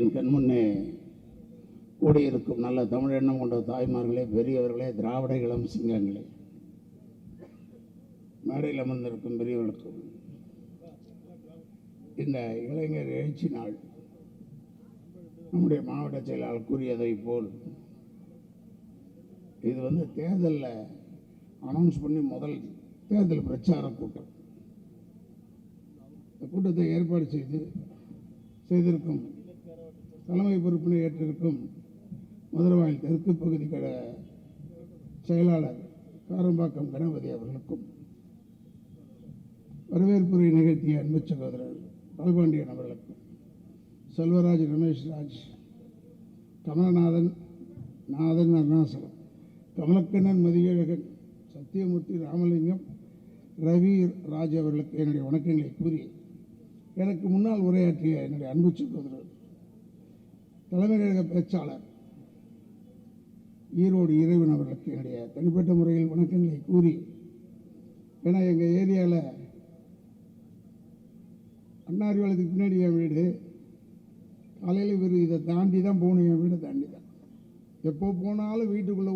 என் கண்முன்னே கூடியிருக்கும் நல்ல தமிழ் எண்ணம் கொண்ட தாய்மார்களே, பெரியவர்களே, திராவிட இளம் சிங்கங்களே, மேடையில் அமர்ந்திருக்கும் பெரியவர்களுக்கும் இந்த இளைஞர் எழுச்சி நாள் நம்முடைய மாவட்ட செயலாளர் கூறியதை போல் இது தேர்தலில் அனௌன்ஸ் பண்ணி முதல் தேர்தல் பிரச்சார கூட்டம். இந்த கூட்டத்தை ஏற்பாடு செய்திருக்கும் தலைமை பொறுப்பினை ஏற்றிருக்கும் மதுரவாயில் தெற்கு பகுதி கழக செயலாளர் காரம்பாக்கம் கணபதி அவர்களுக்கும், வரவேற்புரை நிகழ்த்திய அன்பு சகோதரர் பால்பாண்டியன் அவர்களுக்கும், செல்வராஜ், ரமேஷ்ராஜ், கமலநாதன், அருணாசலம், கமலக்கண்ணன், மதியழகன், சத்தியமூர்த்தி, ராமலிங்கம், ரவி ராஜ் அவர்களுக்கு என்னுடைய வணக்கங்களை கூறி, எனக்கு முன்னால் உரையாற்றிய என்னுடைய அன்பு சகோதரர் தலைமை கழக பேச்சாளர் ஈரோடு இறைவன் அவர்களுக்கு என்னுடைய தனிப்பட்ட முறையில் வணக்கங்களை கூறி, ஏன்னா எங்கள் ஏரியாவில் அண்ணாரிவாளத்துக்கு பின்னாடி என் வீடு, காலையில் இவர் இதை தாண்டி தான் போகணும், என் வீடை தாண்டி தான். எப்போ போனாலும் வீட்டுக்குள்ளே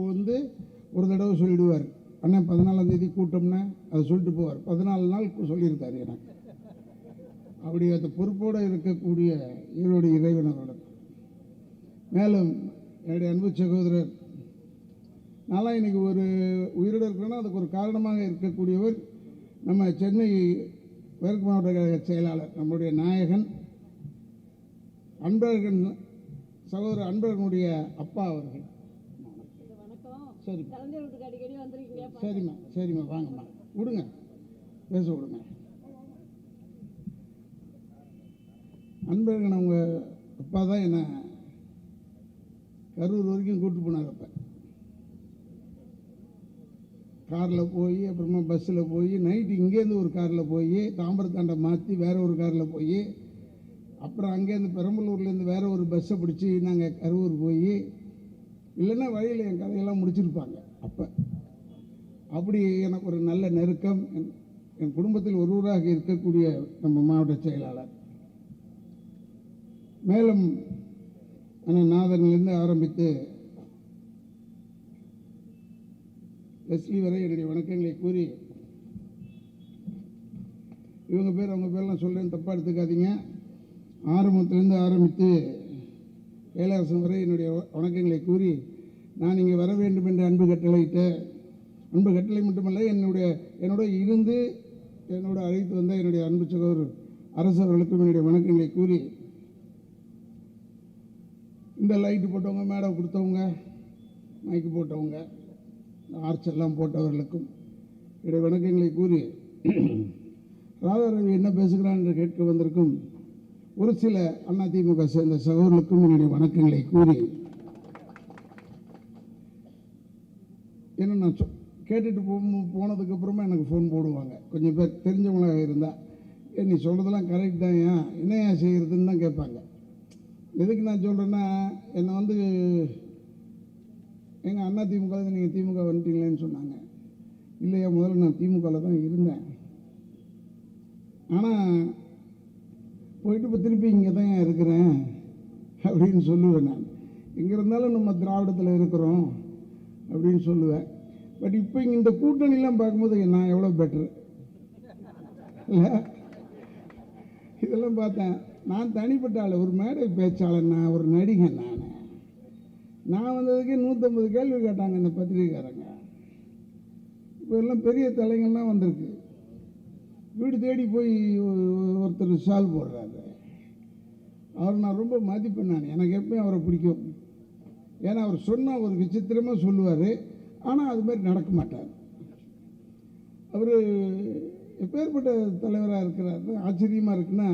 ஒரு தடவை சொல்லிடுவார், அண்ணன் 14ஆம் தேதி கூட்டம்னா அதை சொல்லிட்டு போவார். 14 நாள் சொல்லியிருக்காரு எனக்கு. அப்படி அந்த பொறுப்போடு இருக்கக்கூடிய ஈரோடு இறைவன் அவர்களுக்கு, மேலும் என்னுடைய அன்பு சகோதரர், நான்லாம் இன்னைக்கு ஒரு உயிரோடு இருக்கிறேன்னா அதுக்கு ஒரு காரணமாக இருக்கக்கூடியவர் நம்ம சென்னை மேற்கு மாவட்ட கழக செயலாளர் நம்முடைய நாயகன் அன்பழகன், சகோதரர் அன்பழகனுடைய அப்பா அவர்கள். சரி சரிம்மா, சரிம்மா, வாங்கம்மா, விடுங்க, பேச விடுங்க. அன்பழகன் அவங்க அப்பா தான் என்னை கரூர் வரைக்கும் கூப்பிட்டு போனார். அப்போ காரில் போய், அப்புறமா பஸ்ஸில் போய், நைட்டு இங்கேருந்து ஒரு காரில் போய், தாம்பரத்தாண்டை மாற்றி வேறு ஒரு காரில் போய், அப்புறம் அங்கேருந்து பெரம்பலூர்லேருந்து வேறு ஒரு பஸ்ஸை பிடிச்சி நாங்கள் கரூர் போய், இல்லைன்னா வழியில் என் கதையெல்லாம் முடிச்சிருப்பாங்க. அப்போ அப்படி எனக்கு ஒரு நல்ல நெருக்கம். என் குடும்பத்தில் ஒருவராக இருக்கக்கூடிய நம்ம மாவட்ட செயலாளர், மேலும் நாதனிலிருந்து ஆரம்பித்து லெஸ்லி வரை என்னுடைய வணக்கங்களை கூறி, இவங்க பேர் அவங்க பேர்லாம் சொல்கிறேன்னு தப்பாக எடுத்துக்காதீங்க. ஆரம்பத்திலேருந்து ஆரம்பித்து கைலாசம் வரை என்னுடைய வணக்கங்களை கூறி, நான் இங்கே வர வேண்டும் என்று அன்பு கட்டளை மட்டுமல்ல, என்னோட இருந்து என்னோட அழைத்து வந்த என்னுடைய அன்பு சகோதரர் அரசு அவர்களுக்கும் என்னுடைய வணக்கங்களை கூறி, இந்த லைட்டு போட்டவங்க, மேடை கொடுத்தவங்க, மைக்கு போட்டவங்க, ஆர்ச்செல்லாம் போட்டவர்களுக்கும் என்னுடைய வணக்கங்களை கூறி, ராதாரவி என்ன பேசுகிறான் என்று கேட்க வந்திருக்கும் ஒரு சில அதிமுக சேர்ந்த சகோதரர்களுக்கும் என்னுடைய வணக்கங்களை கூறி, என்ன நான் கேட்டுட்டு போனதுக்கப்புறமா எனக்கு ஃபோன் போடுவாங்க. கொஞ்சம் பேர் தெரிஞ்சவங்களாக இருந்தால், நீ சொல்கிறதெல்லாம் கரெக்ட் தான், ஏன் என்னையா செய்கிறதுன்னு தான் கேட்பாங்க. எதுக்கு நான் சொல்கிறேன்னா, என்னை எங்கள் அதிமுக நீங்கள் திமுக வந்துட்டீங்களேன்னு சொன்னாங்க. இல்லையா, முதல்ல நான் திமுகவில் தான் இருந்தேன், ஆனால் போயிட்டு இப்போ திருப்பி இங்கே தான் இருக்கிறேன் அப்படின்னு சொல்லுவேன். நான் எங்கே இருந்தாலும் நம்ம திராவிடத்தில் இருக்கிறோம் அப்படின்னு சொல்லுவேன். பட் இப்போ இந்த கூட்டணிலாம் பார்க்கும்போது நான் எவ்வளோ பெட்ரு இல்லை, இதெல்லாம் பார்த்தேன். நான் தனிப்பட்ட ஆள், ஒரு மேடை பேச்சாளர், நான் ஒரு நடிகன். நான் வந்ததுக்கே 150 கேள்வி கேட்டாங்க இந்த பத்திரிகைக்காரங்க. இப்போ எல்லாம் பெரிய தலைங்கள்லாம் வந்திருக்கு. வீடு தேடி போய் ஒருத்தர் ஷால் போடுறாரு. அவர் நான் ரொம்ப மதிப்பேன். எனக்கு எப்பயும் அவரை பிடிக்கும். ஏன்னா அவர் சொன்னால் ஒரு விசித்திரமாக சொல்லுவார், ஆனால் அது மாதிரி நடக்க மாட்டார். அவர் எப்பேற்பட்ட தலைவராக இருக்கிறார், ஆச்சரியமாக இருக்குன்னா,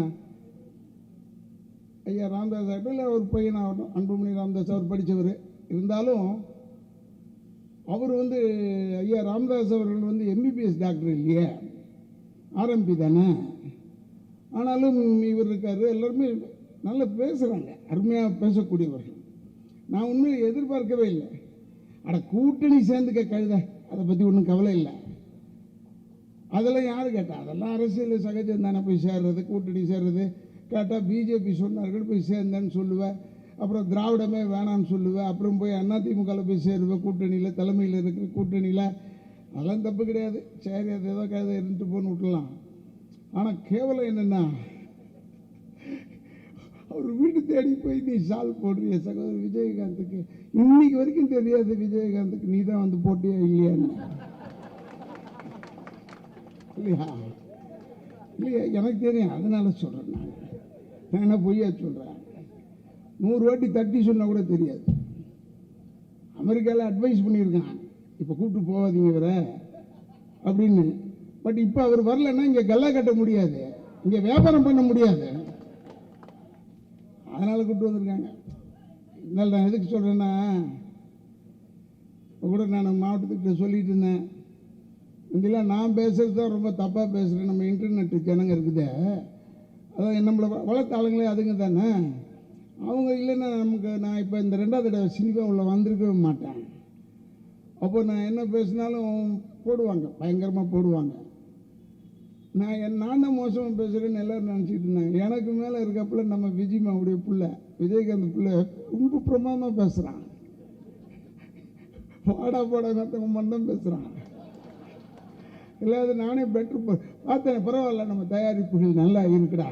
ஐயா ராமதாஸ் சாப்பில் ஒரு பையன் ஆகட்டும், அன்புமணி ராமதாஸ் அவர் படித்தவர் இருந்தாலும், அவர் ஐயா ராமதாஸ் அவர்கள் எம்பிபிஎஸ் டாக்டர் இல்லையே, ஆர்எம்பி தானே. ஆனாலும் இவர் இருக்கார். எல்லாருமே நல்லா பேசுகிறாங்க, அருமையாக பேசக்கூடியவர்கள். நான் உண்மையில் எதிர்பார்க்கவே இல்லை. கூட்டணி சேர்ந்துக்க கழுத, அதை பற்றி ஒன்றும் கவலை இல்லை. அதெல்லாம் யார் கேட்டா? அதெல்லாம் அரசியல் சகஜம் தானே, போய் சேர்றது, கூட்டணி சேர்றது, கேட்டால் பிஜேபி சொன்னார்கள் போய் சேர்ந்தேன்னு சொல்லுவேன். அப்புறம் திராவிடமே வேணான்னு சொல்லுவேன். அப்புறம் போய் அதிமுகவில் போய் சேருவேன். கூட்டணியில் தலைமையில் இருக்கிற கூட்டணியில் அதெல்லாம் தப்பு கிடையாது. சரி, அது ஏதோ கதை இருந்துட்டு போன்னு விட்டுலாம். ஆனால் கேவலம் என்னென்னா, அவர் வீட்டு தேடி போய் நீ சால் போடுறிய சகோதரர் விஜயகாந்துக்கு. இன்னைக்கு வரைக்கும் தெரியாது விஜயகாந்துக்கு நீ தான் வந்து போட்டியா இல்லையான்னு. இல்லையா இல்லையா எனக்கு தெரியும், அதனால சொல்கிறேன். நான் என்ன பொய்யா சொல்கிறேன்? 100 வாட்டி தட்டி சொன்னால் கூட தெரியாது. அமெரிக்காவில் அட்வைஸ் பண்ணியிருக்கான், இப்போ கூப்பிட்டு போகாதீங்க வர அப்படின்னு. பட் இப்போ அவர் வரலன்னா இங்கே கல்லா கட்ட முடியாது, இங்கே வியாபாரம் பண்ண முடியாது. அதனால் கூப்பிட்டு வந்திருக்காங்க. இதனால் நான் எதுக்கு சொல்கிறேன்னா, இப்போ கூட நான் மாவட்டத்துக்கிட்ட சொல்லிட்டு இருந்தேன், இதெல்லாம் நான் பேசுகிறது தான் ரொம்ப தப்பாக பேசுகிறேன். நம்ம இன்டர்நெட் ஜனங்க இருக்குதே, அதான் நம்மளை வளர்த்த ஆளுங்களே அதுங்க தானே. அவங்க இல்லைன்னா நமக்கு, நான் இப்போ இந்த 2வது தடவை சினிமாவில் வந்திருக்கவே மாட்டேன். அப்போ நான் என்ன பேசினாலும் போடுவாங்க, பயங்கரமாக போடுவாங்க. நான் தான் மோசமாக பேசுகிறேன்னு எல்லோரும் நினச்சிக்கிட்டு இருந்தாங்க. எனக்கு மேலே இருக்கப்பல நம்ம விஜயமாவுடைய பிள்ளை, விஜயகாந்த் பிள்ளை ரொம்ப பிரமாதமாக பேசுகிறான். வாடா போட மற்றவங்க மட்டும் பேசுகிறான். இல்லை, அது நானே பெட்ரு பார்த்தேன். பரவாயில்ல, நம்ம தயாரிப்புகள் நல்லா இருக்குடா.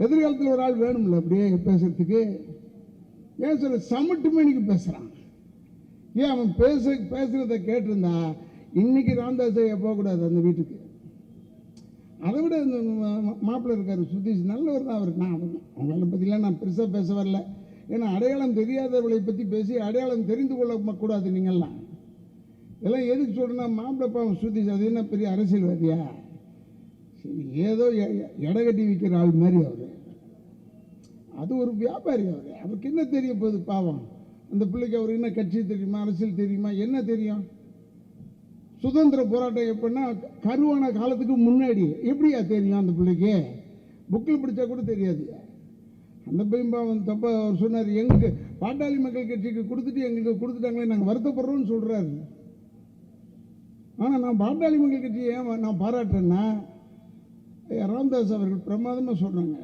எதிர்காலத்தில் ஒரு ஆள் வேணும்ல அப்படியே பேசுறதுக்கு. ஏன் சொல்ல சமட்டு மணிக்கு பேசுகிறான். ஏன் அவன் பேசுகிறத கேட்டிருந்தா இன்னைக்கு ராமதாஸ் ஐயா போகக்கூடாது அந்த வீட்டுக்கு. அதை விட இந்த மாப்பிள்ளை இருக்கார் சுதீஷ், நல்லவர் தான் அவர். நான் அவங்கள பற்றிலாம் நான் பெருசாக பேச வரல. ஏன்னா அடையாளம் தெரியாதவர்களை பற்றி பேசி அடையாளம் தெரிந்து கொள்ளக்கூடாது. நீங்கள்லாம் இதெல்லாம் எதுக்கு சொல்கிறேன்னா, மாப்பிள்ளப்பா சுதீஷ் அது என்ன பெரிய அரசியல்வாதியா? சரி, ஏதோ எடகட்டி விற்கிற ஆள் மாதிரி அவர். அது ஒரு வியாபாரி. அவருக்கு என்ன தெரிய போகுது பாவம்? அந்த பிள்ளைக்கு அவர் என்ன கட்சி தெரியுமா, அரசியல் தெரியுமா, என்ன தெரியும்? சுதந்திர போராட்டம் எப்படின்னா கருவான காலத்துக்கு முன்னாடி எப்படியா தெரியும் அந்த பிள்ளைக்கு? புக்கில் படித்தா கூட தெரியாது. அந்த பையன் தப்பா அவர் சொன்னார், எங்களுக்கு பாட்டாளி மக்கள் கட்சிக்கு கொடுத்துட்டு எங்களுக்கு கொடுத்துட்டாங்களே நாங்கள் வருத்தப்படுறோம்னு சொல்கிறாரு. ஆனால் நான் பாட்டாளி மக்கள் கட்சியை ஏன் நான் பாராட்டுறேன்னா, ராமதாஸ் அவர்கள் பிரமாதமாக சொல்கிறாங்க.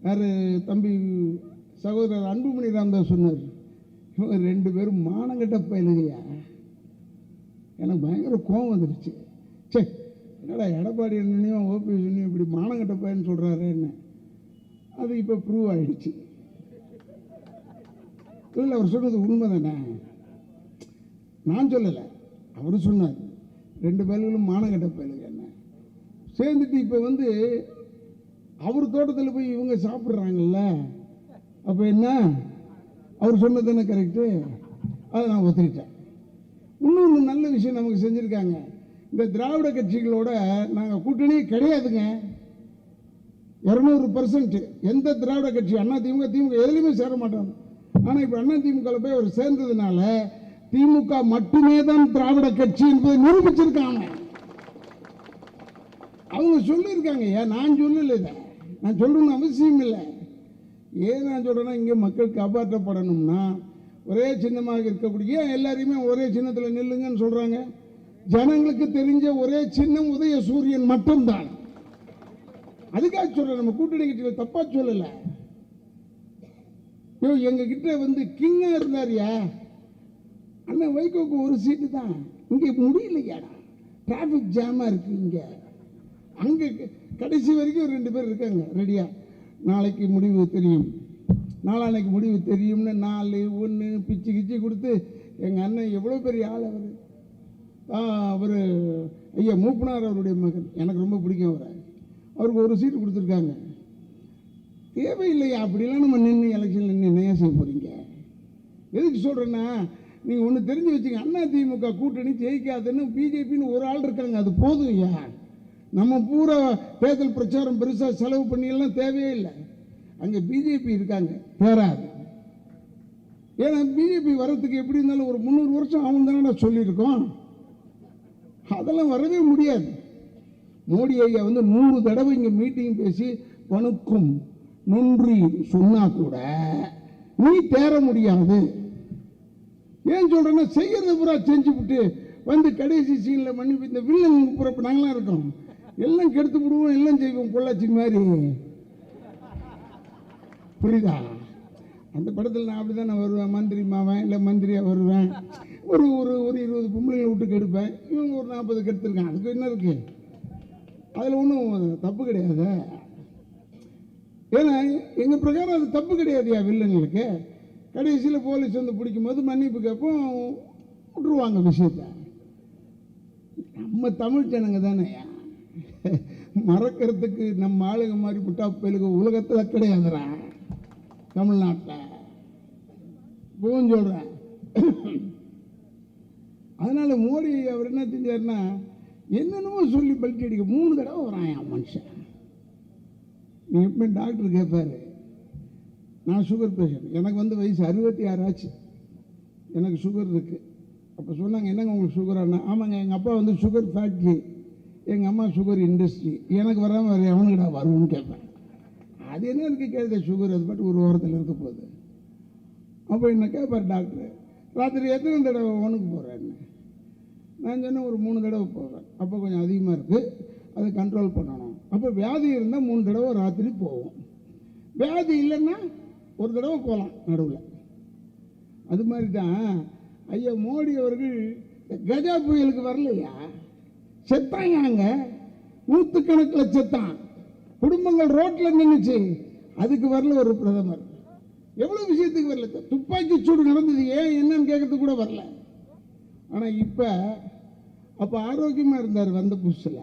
யார் தம்பி சகோதரர் அன்புமணி ராமதாஸ் சொன்னார், இவங்க 2 பேரும் மானங்கட்ட பயிலுங்கய்யா. எனக்கு பயங்கர கோபம் வந்துடுச்சு. சே, என்னடா எடப்பாடி என்னையும் ஓபிஎஸ் என்னையும் இப்படி மானங்கட்ட பையன்னு சொல்கிறாரு என்ன. அது இப்போ ப்ரூவ் ஆகிடுச்சு. இல்லை, அவர் சொன்னது உண்மை தானே, நான் சொல்லலை, அவர் சொன்னார். 2 பேர்களும் மானங்கட்ட பயிலுங்க என்ன சேர்ந்துட்டு இப்போ அவர் தோட்டத்தில் போய் இவங்க சாப்பிட்றாங்கல்ல. அப்போ என்ன, அவர் சொன்னது தானே கரெக்டு, அதை நான் ஒத்துக்கிட்டேன். இன்னொன்று நல்ல விஷயம் நமக்கு செஞ்சுருக்காங்க. இந்த திராவிட கட்சிகளோட நாங்கள் கூட்டணியே கிடையாதுங்க. 200% எந்த திராவிட கட்சி அதிமுக திமுக எதுலையுமே சேர மாட்டாங்க. ஆனால் இப்போ அதிமுகவில் போய் அவர் சேர்ந்ததுனால திமுக மட்டுமே தான் திராவிட கட்சி என்பதை நிரூபிச்சிருக்காங்க. அவங்க சொல்லியிருக்காங்க. ஏன் நான் சொல்லலை, இதை நான் சொல்லணும்னு அவசியம் இல்லை. ஏன் நான் சொல்கிறேன்னா, இங்கே மக்கள் காப்பாற்றப்படணும்னா ஒரே சின்னமாக இருக்கக்கூடிய, ஏன் எல்லாரையுமே ஒரே சின்னத்தில் நில்லுங்கன்னு சொல்கிறாங்க? ஜனங்களுக்கு தெரிஞ்ச ஒரே சின்னம் உதயசூரியன் மட்டும்தான். அதுக்காக சொல்கிறேன், நம்ம கூட்டணி கட்சியில் தப்பாக சொல்லலை. எங்ககிட்ட கிங்கா இருந்தாரியா அண்ணன் வைகோக்கு ஒரு சீட்டு தான். இங்கே முடியலையாடா, டிராஃபிக் ஜாமாக இருக்கு. இங்கே அங்கே கடைசி வரைக்கும் 2 பேர் இருக்காங்க ரெடியா. நாளைக்கு முடிவு தெரியும், நாளான்னைக்கு முடிவு தெரியும்னு 4 1 பிச்சு கிச்சு கொடுத்து. எங்கள் அண்ணன் எவ்வளோ பெரிய ஆள் அவர் ஐயா மூப்பனார் அவருடைய மகன், எனக்கு ரொம்ப பிடிக்கும் அவரை. அவருக்கு ஒரு சீட்டு கொடுத்துருக்காங்க. தேவையில்லையா அப்படிலாம் நம்ம நின்று எலெக்ஷனில் நின்று என்ன செய்ய போகிறீங்க? எதுக்கு சொல்கிறேன்னா, நீங்கள் ஒன்று தெரிஞ்சு வச்சுங்க, அதிமுக கூட்டணி ஜெயிக்காதுன்னு பிஜேபின்னு ஒரு ஆள் இருக்காங்க, அது போதும் ஐயா. நம்ம பூரா தேர்தல் பிரச்சாரம் பெருசாக செலவு பண்ணியெல்லாம் தேவையே இல்லை. அங்கே பிஜேபி இருக்காங்க, தேராது. ஏன்னா பிஜேபி வர்றதுக்கு எப்படி இருந்தாலும் ஒரு 300 வருஷம் ஆகும் தானே சொல்லியிருக்கோம். அதெல்லாம் வரவே முடியாது. மோடி ஐயா 100 தடவை இங்கே மீட்டிங் பேசி வணக்கம் நன்றி சொன்னா கூட நீ தேர முடியாது. ஏன் சொல்றேன்னா, செய்யறது பூரா செஞ்சு விட்டு கடைசி சீன்ல மன்னிப்பு இந்த வில்லன் நாங்களாம் இருக்கோம், எல்லாம் கெடுத்து விடுவோம், எல்லாம் செய்வோம் பொள்ளாச்சி மாதிரி. புரியுதா? அந்த படத்தில் நான் அப்படி தான் நான் வருவேன், மந்திரி மாவேன் இல்லை மந்திரியாக வருவேன், ஒரு ஒரு ஒரு 20 பொம்பளைங்களை விட்டு கெடுப்பேன், இவங்க ஒரு 40 கெடுத்துருக்கான். அதுக்கு என்ன இருக்குது? அதில் ஒன்றும் தப்பு கிடையாது. ஏன்னா எங்கள் பிரகாரம் அது தப்பு கிடையாதுயா. வில்லங்களுக்கு கடைசியில் போலீஸ் வந்து பிடிக்கும்போது மன்னிப்பு கேட்போம், விட்டுருவாங்க விஷயத்த. நம்ம தமிழ் ஜனங்க தானேயா, மறக்கிறதுக்கு நம்ம ஆளுங்க மாதிரி புட்டாப்பேலுக்கு உலகத்தில் கிடையாதுடா தமிழ்நாட்டில். இப்பவும் சொல்கிறேன். அதனால் மோடி அவர் என்ன செஞ்சார்னா, என்னென்னமோ சொல்லி பல்ட்டி அடிக்க 3 தடவை வரான் என் மனுஷன். நீ எப்பவுமே டாக்டர் கேட்பாரு, நான் சுகர் பேஷண்ட், எனக்கு வந்து வயசு 66 ஆச்சு, எனக்கு சுகர் இருக்குது. அப்போ சொன்னாங்க, என்னங்க உங்களுக்கு சுகரானா? ஆமாங்க, எங்கள் அப்பா வந்து சுகர் ஃபேக்ட்ரி, எங்கள் அம்மா சுகர் இண்டஸ்ட்ரி, எனக்கு வராமல் வேறு எவனுக்குடா வரும்னு கேட்பேன். அது என்ன இருக்குது கேட்குது சுகர், அது பாட்டு ஒரு வாரத்தில் இருக்க போகுது. அப்போ என்ன கேட்பார் டாக்டர், ராத்திரி எத்தனை தடவை உனக்கு போகிறேன்னு? நான் சொன்னேன், ஒரு 3 தடவை போவேன். அப்போ கொஞ்சம் அதிகமாக இருக்குது, அதை கண்ட்ரோல் பண்ணணும். அப்போ வியாதி இருந்தால் 3 தடவை ராத்திரி போவோம், வியாதி இல்லைன்னா ஒரு தடவை போகலாம் நடுவில். அது மாதிரி தான் ஐயா மோடி அவர்கள் கஜா புயலுக்கு வரலையா, செத்தாங்க, 100 கணக்கில் செத்தான், குடும்பங்கள் ரோட்டில் நின்றுச்சு, அதுக்கு வரல ஒரு பிரதமர். எவ்வளோ விஷயத்துக்கு வரல, துப்பாக்கி சூடு நடந்தது, ஏன் என்னன்னு கேட்கறதுக்கு கூட வரல. ஆனால் அப்போ ஆரோக்கியமாக இருந்தார் வந்த புதுசில்,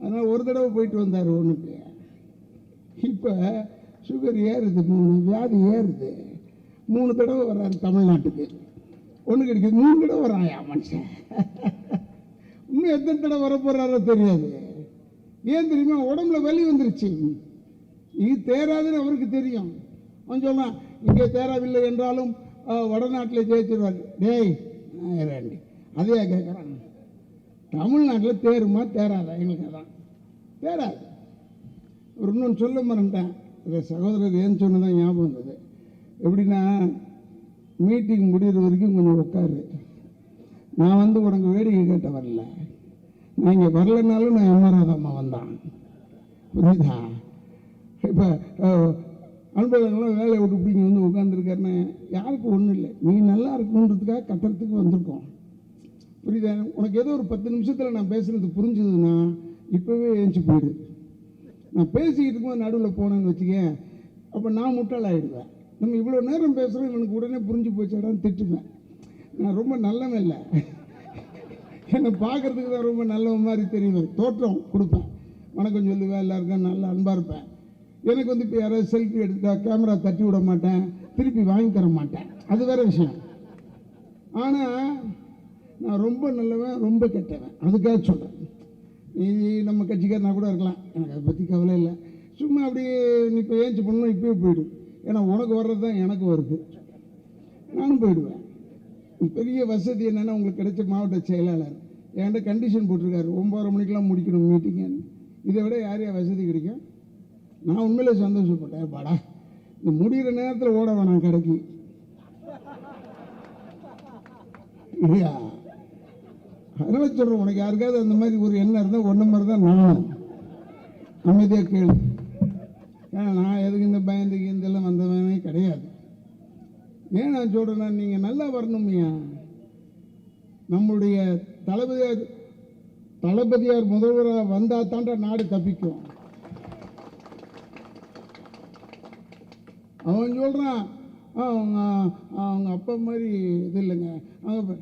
அதனால் ஒரு தடவை போயிட்டு வந்தார் ஒன்றுக்கு. இப்போ சுகர் ஏறுது, 3 வியாதி ஏறுது, 3 தடவை வர்றாரு தமிழ்நாட்டுக்கு, ஒன்று கிடைக்குது, 3 தடவை வராயா மனுஷன். இன்னும் எத்தனை தடவை வர போகிறாரோ தெரியாது. ஏன் தெரியுமா? உடம்புல வலி வந்துருச்சு, இது தேராதுன்னு அவருக்கு தெரியும். அவன் சொன்னான், இங்கே தேராவில்லை என்றாலும் வடநாட்டில் ஜெயிச்சிருவார். டேய் ஆயிராண்டி, அதையா கேட்குறான்? தமிழ்நாட்டில் தேருமா தேராதா? எங்களுக்கு அதான் தேராது. ஒரு இன்னொன்று சொல்ல மறந்துட்டேன், இதை சகோதரர் ஏன் சொன்னதான் ஞாபகம் வந்தது. எப்படின்னா, மீட்டிங் முடிகிற வரைக்கும் கொஞ்சம் உட்காரு, நான் வந்து உனக்கு வேடிக்கை கேட்ட வரல, நான் இங்கே வரலனாலும் நான் எம்ஆர்ஆதாம்மா வந்தான், புரியுதா? இப்போ அன்பழகெல்லாம் வேலையை விட்டு இப்படி வந்து உட்காந்துருக்காருன்னு யாருக்கு ஒன்றும் இல்லை, நீ நல்லா இருக்கணுன்றதுக்காக கட்டுறதுக்கு வந்திருக்கோம், புரியுதா? உனக்கு ஏதோ ஒரு 10 நிமிஷத்தில் நான் பேசுகிறது புரிஞ்சுதுன்னா இப்போவே ஏஞ்சி போயிடு. நான் பேசிக்கிட்டு இருக்கும்போது நடுவில் போனேன்னு வச்சுக்கேன், அப்போ நான் முட்டாள் ஆகிடுவேன். நம்ம இவ்வளோ நேரம் பேசுகிறோம், எனக்கு உடனே புரிஞ்சு போச்சாடான்னு திட்டுவேன். நான் ரொம்ப நல்லவன் இல்லை, என்னை பார்க்குறதுக்கு தான் ரொம்ப நல்லவன் மாதிரி தெரியுவேன், தோற்றம் கொடுப்பேன், வணக்கம் சொல்லுவேன், எல்லாருக்கும் நல்லா அன்பாக இருப்பேன். எனக்கு வந்து இப்போ யாராவது செல்ஃபி எடுத்துட்டா கேமரா தட்டி விட மாட்டேன், திருப்பி வாங்கி தர மாட்டேன், அது வேறு விஷயம். ஆனால் நான் ரொம்ப நல்லவன், ரொம்ப கெட்டவன், அதுக்காக சொல்கிறேன். நீ நம்ம கட்சிக்காரனா கூட இருக்கலாம், எனக்கு அதை பற்றி கவலை இல்லை. சும்மா அப்படியே நீ இப்போ ஏஞ்சி பண்ணணும், இப்போயே போய்டும். ஏன்னா உனக்கு வர்றது தான் எனக்கு வருது, நானும் போயிடுவேன். பெரிய வசதி என்னென்னா, உங்களுக்கு கிடைச்ச மாவட்ட செயலாளர் என்கிட்ட கண்டிஷன் போட்டிருக்காரு, 9:30 மணிக்கெலாம் முடிக்கணும் மீட்டிங்கு. இதை விட யாரையா வசதி கிடைக்கும்? நான் உண்மையிலே சந்தோஷப்பட்டேன். பாடா, இந்த முடிகிற நேரத்தில் ஓட வேணாம் கடைக்கு, இல்லையா? அதனால சொல்கிறேன், உனக்கு யாருக்காவது அந்த மாதிரி ஒரு எண்ணம் இருந்தால் ஒன்றை மாதிரி தான் நானும் அமைதியாக கேளு. ஏன்னா நான் எதுக்கு இந்த பயந்துக்கு இதெல்லாம் வந்தவனே கிடையாது. ஏன் நான் சொல்கிறேன்னா, நீங்கள் நல்லா வரணுமையா. நம்முடைய தளபதியார் முதல்வராக வந்தால் தாண்டா நாடு தப்பிக்கும். அவன் சொல்கிறான், அவங்க அப்பா மாதிரி இது இல்லைங்க, அவங்க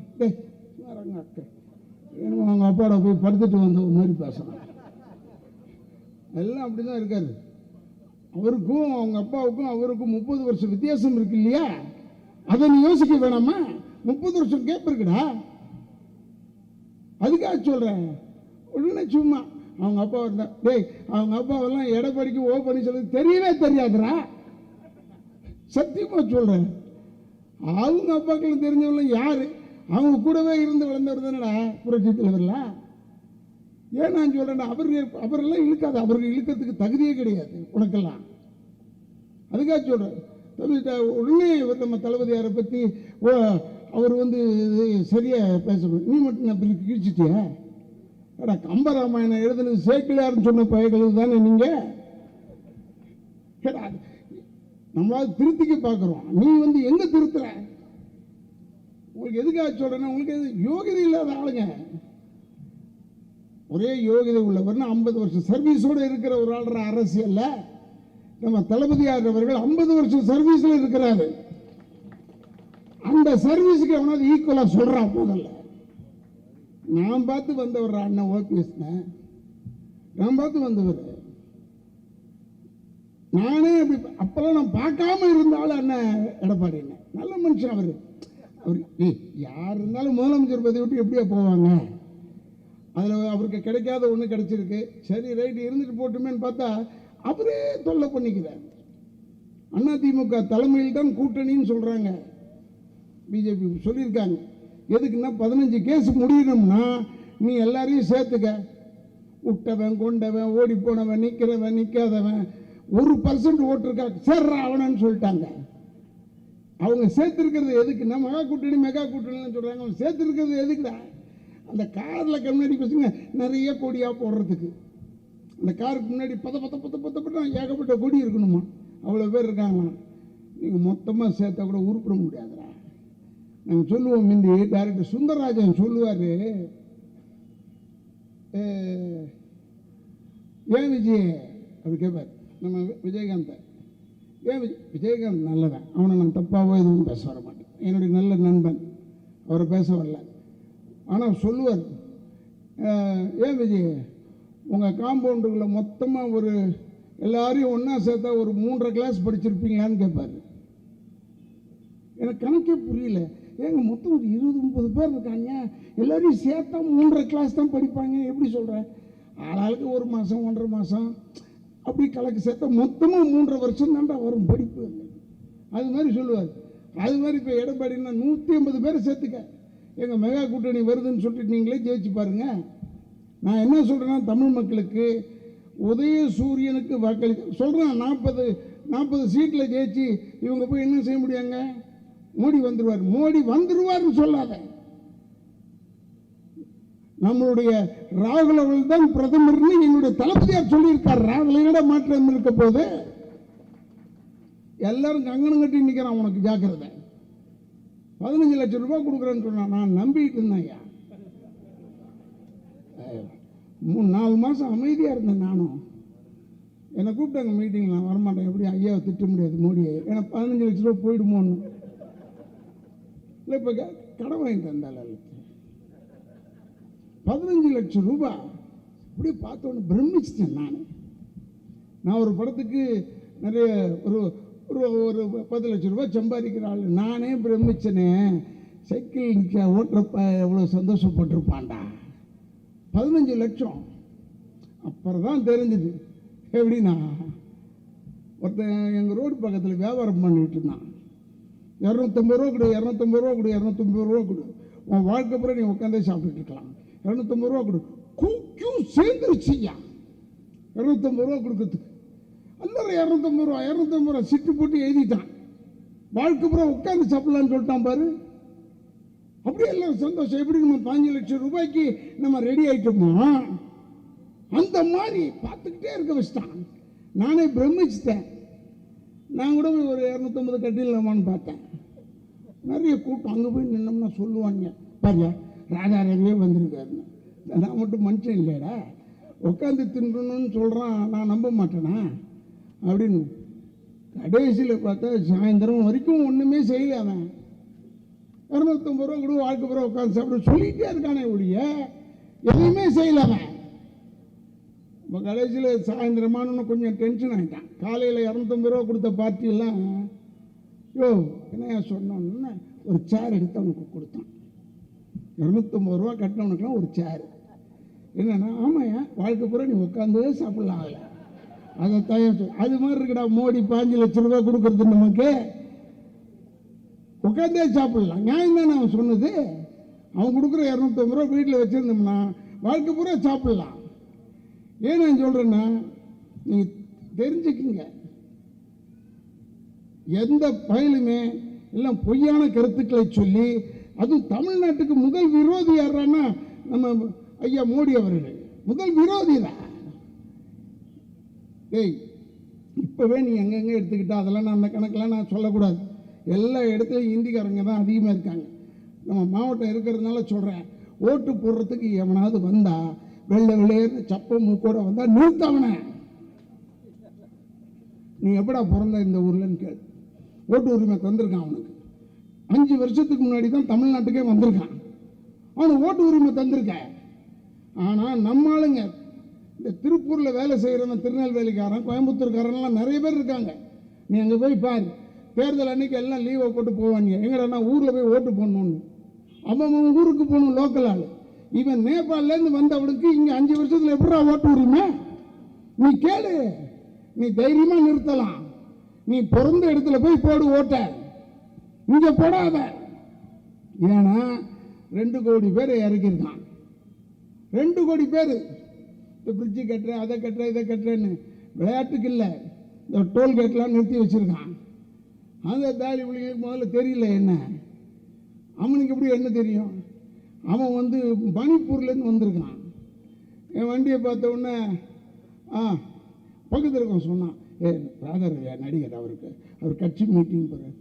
அக்கா என்னமோ அவங்க அப்பாவோட போய் படுத்துட்டு வந்த மாதிரி பேசுகிறான். எல்லாம் அப்படி தான் இருக்காரு. அவருக்கும் அவங்க அப்பாவுக்கும் அவருக்கும் 30 வருஷம் வித்தியாசம் இருக்கு இல்லையா? அதை நீ யோசிக்க வேணாமா? 30 வருஷம் கேப் இருக்குடா, அதுக்காக சொல்கிறேன். உடனே சும்மா அவங்க அப்பா இருந்தா, டேய் அவங்க அப்பாவெல்லாம் எடப்பாடிக்கு ஓ பண்ணி சொல்றது தெரியவே தெரியாதுடா, சத்தியமாக சொல்கிறேன். அவங்க அப்பாக்களும் தெரிஞ்சவங்களும் யார்? அவங்க கூடவே இருந்து வளர்ந்தவர் தானடா புரட்சி தலைவர்லாம். ஏன் நான் சொல்கிறேன்னா, அவரெல்லாம் இழுக்காது, அவர்கள் இழுக்கிறதுக்கு தகுதியே கிடையாது உனக்கெல்லாம், அதுக்காக சொல்கிறேன். உடனே நம்ம தளபதியாரை பற்றி அவர் வந்து சரியாக பேசணும், நீ மட்டும் நான் கிழிச்சிட்டியா? ஏடா, கம்பராமாயணம் எழுதுனது சேக்கிலார்னு சொன்ன பயர்கள் தானே நீங்கள்? நம்மளாவது திருத்திக்க பார்க்குறோம். நீ வந்து எங்கே திருத்துற? உங்களுக்கு எதுக்காக சொல்கிறேன்னா, உங்களுக்கு எது யோகிதை இல்லாத ஆளுங்க. ஒரே யோகிதை உள்ளவர்னா 50 வருஷம் சர்வீஸோடு இருக்கிற ஒரு ஆள்ற அரசியல்ல நம்ம தளபதியார் அவர்கள் 50 வருஷம் சர்வீஸில் இருக்கிறாரு. அந்த சர்வீஸுக்கு எவனாவது ஈக்குவலாக சொல்கிறான். முதல்ல நான் பார்த்து வந்தவர் அண்ணன் ஓபிஎஸ், நான் பார்த்து வந்தவர். நானே அப்படி அப்பெல்லாம் நான் பார்க்காம இருந்தாலும் அண்ணன் எடப்பாடி அண்ணன் நல்ல மனுஷன். அவர் யார் இருந்தாலும் முதலமைச்சர் பதவி விட்டு எப்படியா போவாங்க? அதில் அவருக்கு கிடைக்காத ஒன்று கிடைச்சிருக்கு. சரி ரைட்டு இருந்துட்டு போட்டுமேன்னு பார்த்தா அவரே தொல்லை பண்ணிக்கிறார். அதிமுக தலைமையில் தான் கூட்டணின்னு சொல்கிறாங்க. பிஜேபி சொல்லியிருக்காங்க. எதுக்குன்னா 15 கேஸ் முடியணும்னா நீ எல்லாரையும் சேர்த்துக்க. விட்டவன் கொண்டவன் ஓடி போனவன் நிற்கிறவன் நிற்காதவன் 1% ஓட்டு இருக்கா சேர்றா அவனன்னு சொல்லிட்டாங்க. அவங்க சேர்த்துருக்கிறது எதுக்குன்னா மெகா கூட்டணின்னு சொல்கிறாங்க. அவங்க சேர்த்துருக்கிறது எதுக்குடா? அந்த காரில் கண்ணாடி பசங்க நிறைய கொடியாக போடுறதுக்கு. அந்த காருக்கு முன்னாடி பத்த ஏகப்பட்ட கொடி இருக்கணுமா? அவ்வளோ பேர் இருக்காங்களாம். நீங்கள் மொத்தமாக சேர்த்தா கூட உருப்பிட முடியாதுடா. நாங்கள் சொல்லுவோம். முந்தி டைரக்டர் சுந்தரராஜன் சொல்லுவார், ஏன் விஜய் அப்படி கேட்பார் நம்ம விஜயகாந்தை. ஏன் விஜயகாந்த் நல்லவன், அவனை நான் தப்பாகவோ எதுவும் பேச வர மாட்டேன். என்னுடைய நல்ல நண்பன், அவரை பேச வரல. ஆனால் சொல்லுவார், ஏன் விஜய் உங்கள் காம்பவுண்டுக்குள்ளே மொத்தமாக ஒரு எல்லாரையும் ஒன்றா சேர்த்தா ஒரு 3.5 கிளாஸ் படிச்சிருப்பீங்களான்னு கேட்பார். எனக்கு கணக்கே புரியல. ஏங்க மொத்தம் ஒரு 20-30 பேர் இருக்காங்க, எல்லாரையும் சேர்த்தா 3.5 கிளாஸ் தான் படிப்பாங்க எப்படி சொல்கிறேன்? ஆளாளுக்கு 1 மாதம் 1.5 மாதம் அப்படி கணக்கு சேர்த்தா மொத்தமாக 3.5 வருஷம் தான்டா வரும் படிப்பு. அது மாதிரி சொல்லுவார். அது மாதிரி இப்போ எடப்பாடினா 150 பேரை சேர்த்துக்க, எங்கள் மெகா கூட்டணி வருதுன்னு சொல்லிட்டு நீங்களே ஜெயிச்சு பாருங்க. நான் என்ன சொல்கிறேன்னா, தமிழ் மக்களுக்கு உதயசூரியனுக்கு வாக்களிக்க சொல்கிறேன். 40 சீட்டில் ஜெயிச்சு இவங்க போய் என்ன செய்ய முடியாங்க? மோடி வந்துருவார்னு சொல்லாத. நம்மளுடைய ராகுல் அவர்கள் தான் பிரதமர்னு எங்களுடைய தளபதியார் சொல்லியிருக்கார். ராகுல மாற்றம் இருக்க போது எல்லாரும் கங்கணம் கட்டி நிற்கிறான். உனக்கு ஜாக்கிரதை. 15 லட்சம் ரூபாய் கொடுக்குறேன்னு சொன்னான். நான் நம்பிட்டு இருந்தேன். 3-4 மாதம் அமைதியாக இருந்தேன். நானும் என்னை கூப்பிட்டாங்க மீட்டிங், நான் வரமாட்டேன். எப்படி ஐயாவை திட்ட முடியாது மோடியை, ஏன்னா 15 லட்சம் ரூபா போயிடுமோன்னு. இல்லை இப்போ கடன் வாங்கி தந்தால 15 லட்சம் ரூபாய் இப்படி பார்த்தோன்னு பிரமிச்சிட்டேன். நான் ஒரு படத்துக்கு நிறைய ஒரு 10 லட்சம் ரூபாய் சம்பாதிக்கிற ஆள் நானே பிரமிச்சனே. சைக்கிள் ஓட்டுறப்ப எவ்வளோ சந்தோஷப்பட்டிருப்பான்டா. 15 லட்சம். அப்புறம் தான் தெரிஞ்சுது. எப்படின்னா, ஒருத்தன் எங்கள் ரோடு பக்கத்தில் வியாபாரம் பண்ணிட்டு இருந்தான். 250 ரூபா கொடு, 250 ரூபா கொடு, 250 ரூபா கொடு, உன் வாழ்க்கை பூரா நீ உட்காந்தே சாப்பிட்டுட்டு இருக்கலாம். 250 ரூபா கொடு. கூக்கியும் சேர்ந்துருச்சியா 250 ரூபா கொடுக்கறதுக்கு. எல்லாரும் 250 ரூபா சிட்டு போட்டு எழுதிட்டான். வாழ்க்கை பூரா உட்காந்து சாப்பிடலான்னு சொல்லிட்டான் பாரு. அப்படியே எல்லாம் சந்தோஷம். எப்படி நம்ம 15 லட்சம் ரூபாய்க்கு நம்ம ரெடி ஆயிட்டோமோ அந்த மாதிரி பார்த்துக்கிட்டே இருக்க வச்சுட்டான். நானே பிரமிச்சிட்டேன். நான் கூட ஒரு 250 கட்டிடலாமான்னு பார்த்தேன். நிறைய கூட்டம். அங்கே போய் நின்னோம்னா சொல்லுவாங்க, பாருங்க ராஜா ரவியே வந்திருக்காருன்னு. நான் மட்டும் மனுஷன் இல்லைடா, உட்காந்து தின்றணும்னு சொல்கிறான், நான் நம்ப மாட்டேனா அப்படின்னு. கடைசியில் பார்த்தா சாயந்தரம் வரைக்கும் ஒன்றுமே செய்யல. அவன் 250 ரூபா கூட வாழ்க்கை பூரா உட்காந்து சாப்பிட சொல்லிகிட்டே இருக்கானே ஒழிய எதையுமே செய்யலாம. இப்போ கடைசியில் சாயந்தரமானு கொஞ்சம் டென்ஷன் ஆகிட்டான். காலையில் 250 ரூபா கொடுத்த பார்ட்டியெல்லாம் என்னையா சொன்னோன்னு ஒரு சேர் எடுத்து அவனுக்கு கொடுத்தான். 250 ரூபா கட்டினவனுக்குலாம் ஒரு சேர். என்னன்னா, ஆமாயா வாழ்க்கை பூரா நீ உட்காந்து சாப்பிடலாம். அதில் அதை தயார் அது மாதிரி இருக்குடா. மோடி 5 லட்சம் ரூபா கொடுக்குறது நமக்கு உட்காந்தே சாப்பிடலாம். நியாயம் தானே அவன் சொன்னது. அவன் கொடுக்குற 250 ரூபா வீட்டில் வச்சுருந்தோம்னா வாழ்க்கை பூரா சாப்பிடலாம். ஏன் நான் சொல்கிறேன்னா, நீங்கள் தெரிஞ்சுக்குங்க, எந்த பயலுமே எல்லாம் பொய்யான கருத்துக்களை சொல்லி, அதுவும் தமிழ்நாட்டுக்கு முதல் விரோதி யாரான்னா நம்ம ஐயா மோடி அவர்கள் முதல் விரோதி தான். இப்போவே நீ எங்கெங்கே எடுத்துக்கிட்டா அதெல்லாம் நான் அந்த கணக்கெலாம் நான் சொல்லக்கூடாது. எல்லா இடத்துலையும் இந்திக்காரங்க தான் அதிகமாக இருக்காங்க. நம்ம மாவட்டம் இருக்கிறதுனால சொல்கிறேன். ஓட்டு போடுறதுக்கு எவனாவது வந்தால் வெள்ளை வெளியேறு சப்ப மூக்கோட வந்தால் நிறுத்தவனே. நீ எப்படா பிறந்த இந்த ஊர்லன்னு கேள். ஓட்டு உரிமை தந்திருக்கான் அவனுக்கு. 5 வருஷத்துக்கு முன்னாடி தான் தமிழ்நாட்டுக்கே வந்திருக்கான். அவனுக்கு ஓட்டு உரிமை தந்திருக்க. ஆனால் நம்ம ஆளுங்க இந்த திருப்பூரில் வேலை செய்கிறவன், திருநெல்வேலிக்காரன், கோயம்புத்தூர்காரன்லாம் நிறைய பேர் இருக்காங்க. நீ அங்கே போய் பாரு. தேர்தல் அன்னைக்கு எல்லாம் லீவை போட்டு போவாங்க. எங்கடா ஊரில் போய் ஓட்டு போடணும்னு. அவன் ஊருக்கு போகணும் லோக்கல் ஆள். இவன் நேபாளிலேருந்து வந்தவனுக்கு இங்கே 5 வருஷத்தில் எப்படா ஓட்டு உரிமை? நீ கேளு. நீ தைரியமாக நிறுத்தலாம். நீ பிறந்த இடத்துல போய் போடு ஓட்ட. இங்கே போடாத. ஏன்னா 2 கோடி பேர் இறக்கியிருக்கான். 2 கோடி பேர். இந்த பிரிட்ஜு கட்டுறேன், அதை கட்டுறேன், இதை கட்டுறேன்னு விளையாட்டுக்கு இல்லை. இந்த டோல்கேட்லாம் நிறுத்தி வச்சுருக்கான். அந்த தாலி பிள்ளைங்களுக்கு முதல்ல தெரியல என்ன. அவனுக்கு எப்படி என்ன தெரியும்? அவன் வந்து மணிப்பூர்லேருந்து வந்திருக்கான். என் வண்டியை பார்த்த உடனே பக்கத்தில் இருக்கவன் சொன்னான், ராதர் நடிகர், அவர் கட்சி மீட்டிங் போகிறார்.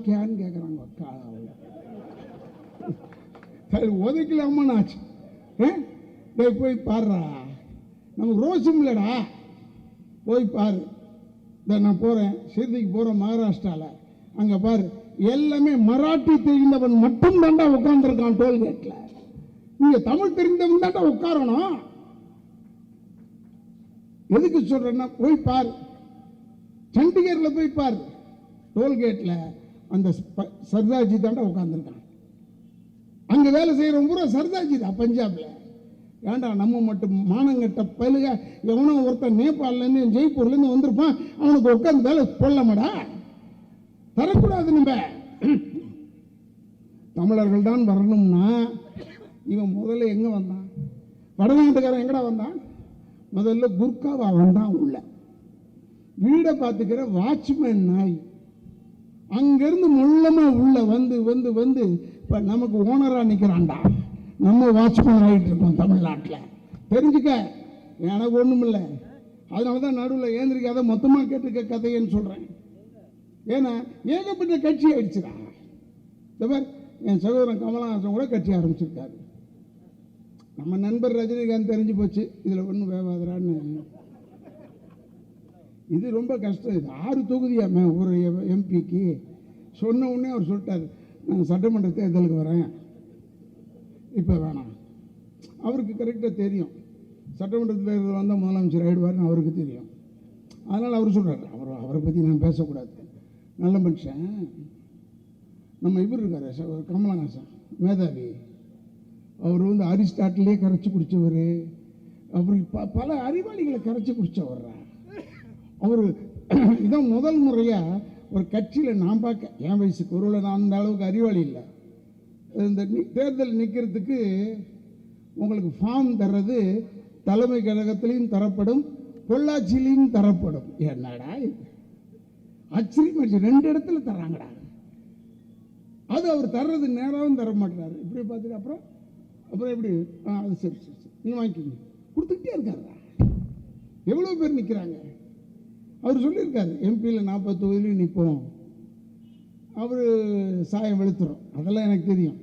கேன்னு கேட்குறாங்க. உதைக்கலாமான்னு ஆச்சு. போய் பாருடா, நமக்கு ரோஷம் இல்லைடா. போய் பாரு. நான் போகிறேன், சிறுதிக்கு போகிறேன், மகாராஷ்டிராவில். அங்கே பாரு, எல்லாமே மராட்டி தெரிந்தவன் மட்டும் தாண்டா உட்காந்துருக்கான் டோல்கேட்டில். நீங்கள் தமிழ் தெரிந்தவன் தாண்டா உட்காரணும். எதுக்கு சொல்கிறேன்னா, போய் பாரு. சண்டிகரில் போய் பாரு, டோல்கேட்டில் அந்த சர்தார்ஜி தாண்டா உட்காந்துருக்கான். அங்கே வேலை செய்கிறவங்க பூரா சர்தார்ஜி தான் பஞ்சாபில். ஏண்டா நம்ம மட்டும் மானங்கட்ட பழுக எவனோ ஒருத்தன் நேபாளிலேருந்து ஜெய்ப்பூர்லேருந்து வந்திருப்பான், அவனுக்கு உட்காந்து வேலை போடலாமாடா? தரக்கூடாது. நம்ம தமிழர்கள் தான் வரணும்னா இவன் முதல்ல எங்கே வந்தான்? வடநாட்டுக்காரன் எங்கடா வந்தான்? முதல்ல குர்காவா வந்தான். உள்ள வீடை பார்த்துக்கிற வாட்ச்மேன் நாய் அங்கேருந்து முள்ளமாக உள்ள வந்து வந்து வந்து இப்போ நமக்கு ஓனராக நிற்கிறான்டா. நம்ம வாட்ச்மேன் ஆகிட்டு இருக்கோம் தமிழ்நாட்டில். தெரிஞ்சுக்க, எனக்கு ஒன்றும் இல்லை. அதனால தான் நடுவில் ஏந்திரிக்காத மொத்தமாக கேட்டுக்க கதைன்னு சொல்கிறேன். ஏன்னா ஏகப்பட்ட கட்சி ஆயிடுச்சுடா. என் சகோதரன் கமலஹாசன் கூட கட்சி ஆரம்பிச்சிருக்காரு. நம்ம நண்பர் ரஜினிகாந்த் தெரிஞ்சு போச்சு, இதில் ஒன்றும் வேவாதரான்னு. இது ரொம்ப கஷ்டம். இது 6 தொகுதியாமே ஒரு எம்பிக்கு. சொன்ன உடனே அவர் சொல்லிட்டார், நான் சட்டமன்ற தேர்தலுக்கு வரேன், இப்போ வேணாம். அவருக்கு கரெக்டாக தெரியும் சட்டமன்ற தேர்தல் வந்தால் முதலமைச்சர் ஆகிடுவார்னு அவருக்கு தெரியும். அதனால் அவர் சொல்கிறார், அவரை பற்றி நான் பேசக்கூடாது. நல்ல மனுஷன். நம்ம இவர் இருக்கார் கமலஹாசன், மேதாவி. அவர் வந்து அரிஸ்டாட்டிலே கரைச்சி குடித்தவர். அவர் பல அறிவாளிகளை கரைச்சி குடித்தவர்றா. அவர் இதான் முதல் முறையாக ஒரு கட்சியில் நான் பார்க்க, என் வயசுக்கு ஒருவேளை நான் அந்த அளவுக்கு அறிவாளி இல்லை. இந்த தேர்தல் நிற்கிறதுக்கு உங்களுக்கு ஃபார்ம் தர்றது தலைமை கழகத்திலையும் தரப்படும், பொள்ளாச்சியிலையும் தரப்படும். என்னடா இது ஆச்சரியமாச்சு, 2 இடத்துல தராங்கடா. அது அவர் தர்றது நேராகவும் தர மாட்டாரு. இப்படி பார்த்துட்டு அப்புறம் எப்படி அது சரி சரி சரி நீங்கள் வாங்கிக்கிங்க கொடுத்துக்கிட்டே இருக்காருடா. எவ்வளோ பேர் நிற்கிறாங்க. அவர் சொல்லியிருக்காரு, எம்பியில் 40 தொகுதியிலையும் நிற்போம். அவர் சாயம் வெளுத்துறோம், அதெல்லாம் எனக்கு தெரியும்.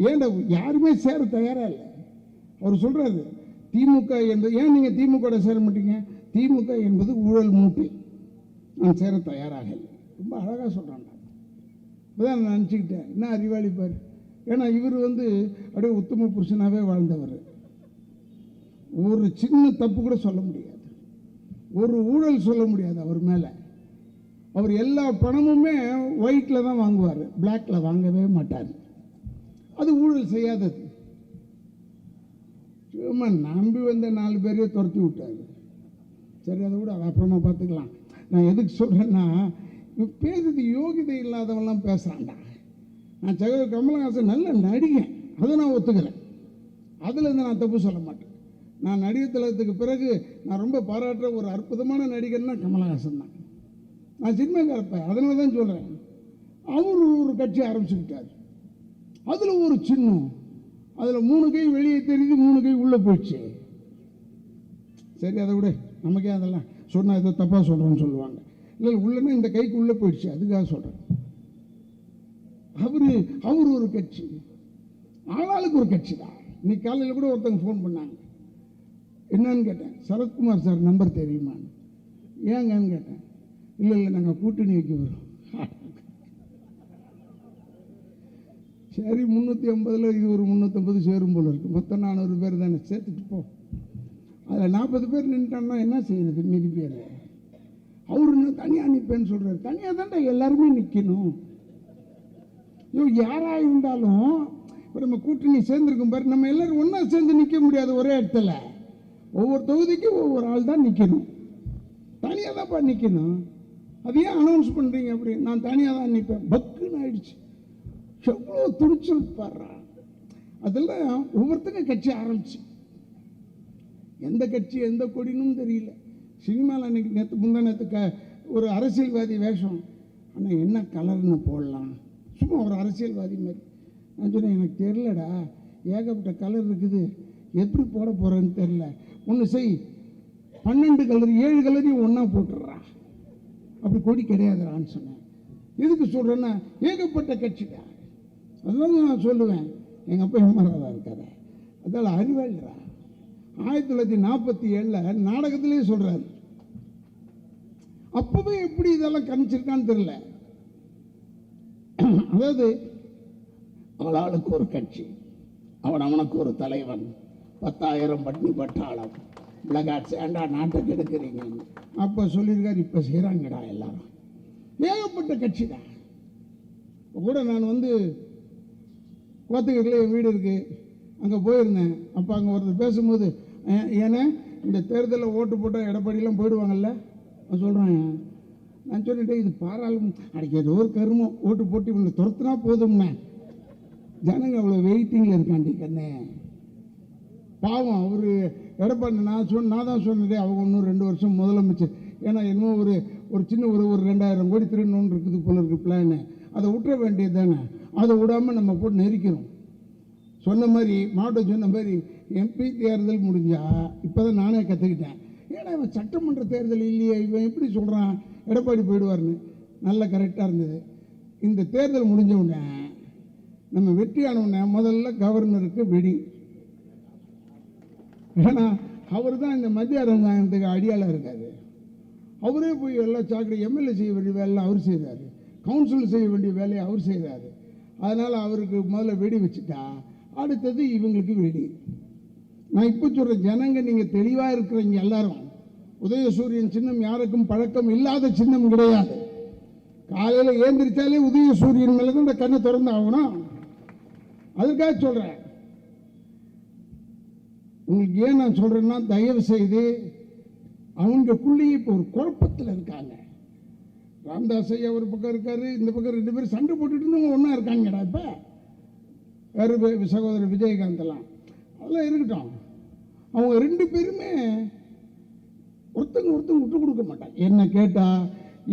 ஏன்டா யாருமே சேர தயாராக இல்லை. அவர் சொல்கிறாரு, திமுக என்பது, ஏன் நீங்கள் திமுக சேர மாட்டீங்க? திமுக என்பது ஊழல் மூட்டை, நான் சேர தயாராக இல்லை. ரொம்ப அழகாக சொல்கிறான்டா. இப்போதான் நான் நினச்சிக்கிட்டேன், என்ன அறிவாளி பாரு. ஏன்னா இவர் வந்து அப்படியே உத்தம புருஷனாகவே வாழ்ந்தவர். ஒரு சின்ன தப்பு கூட சொல்ல முடியாது, ஒரு ஊழல் சொல்ல முடியாது அவர் மேலே. அவர் எல்லா பணமுமே ஒயிட்டில் தான் வாங்குவார், பிளாக்கில் வாங்கவே மாட்டார். அது ஊழல் செய்யாதது. சும்மா நம்பி வந்த 4 பேரையே துரத்தி விட்டார். சரி, அதை விட அதை அப்புறமா பார்த்துக்கலாம். நான் எதுக்கு சொல்கிறேன்னா, பேசுறது யோகிதை இல்லாதவெல்லாம் பேசுகிறான்டா. நான் சகோதரர் கமலஹாசன் நல்ல நடிகன், அதை நான் ஒத்துக்கிறேன். அதில் நான் தப்பு சொல்ல மாட்டேன். நான் நடிகர் திலகத்துக்கு பிறகு நான் ரொம்ப பாராட்டுற ஒரு அற்புதமான நடிகர்னா கமலஹாசன் தான். நான் சினிமாக்காரப்பேன், அதனால தான் சொல்கிறேன். அவர் ஒரு கட்சி ஆரம்பிச்சுக்கிட்டார். அதில் ஒரு சின்னம், அதில் 3 கை வெளியே தெரியுது, 3 கை உள்ளே போயிடுச்சு. சரி, அதை விட நமக்கே அதெல்லாம் சொன்னால் ஏதோ தப்பாக சொல்கிறேன்னு சொல்லுவாங்க. இல்லை உள்ளன்னா இந்த கைக்கு உள்ளே போயிடுச்சு, அதுக்காக சொல்கிறேன். அவர் ஒரு கட்சி, ஆளாளுக்கு ஒரு கட்சி தான். இன்னைக்கு காலையில் கூட ஒருத்தவங்க ஃபோன் பண்ணாங்க. என்னன்னு கேட்டேன், சரத்குமார் சார் நம்பர் தெரியுமான்னு. ஏங்கன்னு கேட்டேன். இல்லை நாங்கள் கூட்டணி வைக்க வரோம். சரி 350 இது ஒரு 350 சேரும் போல இருக்குது. மொத்தம் 400 பேர் தானே, சேர்த்துட்டு போ. அதில் 40 பேர் நின்றுட்டான்னா என்ன செய்யறது? மீதி பேர் அவரு இன்னும் தனியாக நிற்பேன்னு சொல்கிறார். தனியாக தான்டா எல்லாருமே நிற்கணும். யாராக இருந்தாலும் இப்போ நம்ம கூட்டணி சேர்ந்துருக்கும் பாரு, நம்ம எல்லோரும் ஒன்றா சேர்ந்து நிற்க முடியாது ஒரே இடத்துல. ஒவ்வொரு தொகுதிக்கும் ஒவ்வொரு ஆள் தான் நிற்கணும். தனியாக தான்ப்பா நிற்கணும். அது ஏன் அனௌன்ஸ் பண்ணுறீங்க அப்படி? நான் தனியாக தான் நிற்பேன். பக்குன்னு ஆயிடுச்சு. எவ்வளோ துணிச்சல் பாடுறா. அதெல்லாம் ஒவ்வொருத்தருக்கும் கட்சி ஆரம்பிச்சு, எந்த கட்சி எந்த கொடினும் தெரியல. சினிமாவில் அன்றைக்கி முந்தா நேற்று ஒரு அரசியல்வாதி வேஷம். ஆனால் என்ன கலர்னு போடலாம், சும்மா ஒரு அரசியல்வாதி மாதிரி. நான் சொன்னேன், எனக்கு தெரிலடா, ஏகப்பட்ட கலர் இருக்குது, எப்படி போட போகிறேன்னு தெரில. ஒன்று செய், 12 கலர் 7 கலரையும் ஒன்றா போட்டுடுறா, அப்படி கொடி கிடையாதுடான்னு சொன்னேன். எதுக்கு சொல்கிறேன்னா, ஏகப்பட்ட கட்சிடா. அதனால நான் சொல்லுவேன், எங்கள் அப்பா எம்ஆர்ஆராக இருக்காரு, அதால் அறிவாளிடா. 1947 நாடகத்திலே சொல்கிறாரு. அப்போவே எப்படி இதெல்லாம் கணிச்சிருக்கான்னு தெரியல. அதாவது அவளாளுக்கு ஒரு கட்சி, அவனுக்கு ஒரு தலைவன், 10,000 பட்னி பட்டாளம், பிளகாட்ஸ் ஏண்டா நாட்டுக்கு எடுக்கிறீங்க அப்போ சொல்லியிருக்காரு. இப்போ செய்கிறாங்கடா எல்லாரும், ஏகப்பட்ட கட்சி தான். இப்போ கூட நான் கோத்தகிரியில் என் வீடு இருக்குது, அங்கே போயிருந்தேன். அப்போ அங்கே ஒருத்தர் பேசும்போது, ஏன்னா இந்த தேர்தலில் ஓட்டு போட்டால் எடப்பாடியெலாம் போயிடுவாங்கல்ல நான் சொல்கிறேன். நான் சொல்லிட்டேன், இது பாராளுமன்றம் அடிக்கிறது ஒரு கருமம், ஓட்டு போட்டு இவங்களை துரத்துனா போதும்னே. ஜனங்க அவ்வளோ வெயிட்டிங்கில் இருக்காண்டி கண்ணே. பாவம் அவர் எடப்பாடி. நான் தான் சொன்னதே, அவங்க இன்னும் 2 வருஷம் முதலமைச்சர். ஏன்னா இன்னும் ஒரு சின்ன ஒரு 2000 கோடி திருடணுன்னு இருக்குது போல இருக்குது பிளானு. அதை விட்டுற வேண்டியது தானே. அதை விடாமல் நம்ம போட்டு நெரிக்கிறோம். சொன்ன மாதிரி மாவட்டம் சொன்ன மாதிரி எம்பி தேர்தல் முடிஞ்சா இப்போ தான் நானே கற்றுக்கிட்டேன். ஏன்னா இவன் சட்டமன்ற தேர்தல் இல்லையே, இவன் எப்படி சொல்கிறான் எடப்பாடி போயிடுவார்னு. நல்லா கரெக்டாக இருந்தது. இந்த தேர்தல் முடிஞ்ச உடனே நம்ம வெற்றியான உடனே முதல்ல கவர்னருக்கு வெடி. ஏன்னா அவர் தான் இந்த மத்திய அரசாங்கத்துக்கு அடியாளாக இருக்காரு. அவரே போய் எல்லாம் சாக்கடை எம்எல்ஏ செய்ய வேண்டிய வேலை அவர் செய்கிறாரு, கவுன்சில் செய்ய வேண்டிய வேலையை அவர் செய்கிறாரு. அதனால் அவருக்கு முதல்ல வெடி வச்சுட்டா அடுத்தது இவங்களுக்கு வெடி. நான் இப்போ சொல்கிறேன், ஜனங்க நீங்கள் தெளிவாக இருக்கிறீங்க எல்லாரும். உதயசூரியன் சின்னம் யாருக்கும் பழக்கம் இல்லாத சின்னம் கிடையாது. காலையில் ஏந்திரிச்சாலே உதயசூரியன் மேலே தான் இந்த கண்ணை திறந்து ஆகணும். அதுக்காக சொல்கிறேன். உங்களுக்கு ஏன் நான் சொல்கிறேன்னா, தயவு செய்து அவங்களுக்குள்ளேயே இப்போ ஒரு குழப்பத்தில் இருக்காங்க. ராமதாஸ் ஐயா ஒரு பக்கம் இருக்காரு, இந்த பக்கம் 2 பேரும் சண்டை போட்டுட்டு இருந்தவங்க ஒன்றா இருக்காங்கடா. இப்போ வேறு சகோதரர் விஜயகாந்த்லாம் அதெல்லாம் இருக்கட்டும். அவங்க 2 பேருமே ஒருத்தங்க விட்டு கொடுக்க மாட்டாங்க. என்ன கேட்டால்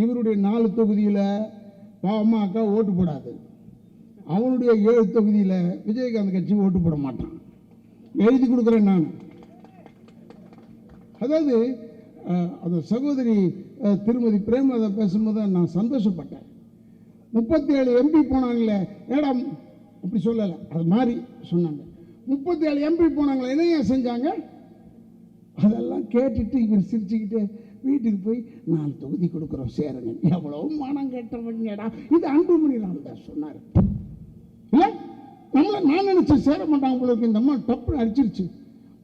இவருடைய 4 தொகுதியில் பாமக ஓட்டு போடாது, அவனுடைய 7 தொகுதியில் விஜயகாந்த் கட்சி ஓட்டு போட மாட்டான். எழுதி கொடுக்குறேன் நான். அதாவது அந்த சகோதரி திருமதி பிரேமலதா பேசும்போது நான் சந்தோஷப்பட்டேன். 37 எம்பி போனாங்களே, ஏடா அப்படி சொல்லலை, அது மாதிரி சொன்னாங்க. 37 எம்பி போனாங்களே, என்னையா செஞ்சாங்க? அதெல்லாம் கேட்டுட்டு இவர் சிரிச்சுக்கிட்டு வீட்டுக்கு போய் 4 தொகுதி கொடுக்குறோம் சேருங்க. எவ்வளோ மானம் கேட்டவங்கடா. இது அன்புமணி ராமதாஸ் சொன்னார். இல்லை நம்மளை நான் நினச்சி சேர மாட்டாங்க உங்களுக்கு. இந்த அம்மா டப்புன்னு அடிச்சிருச்சு.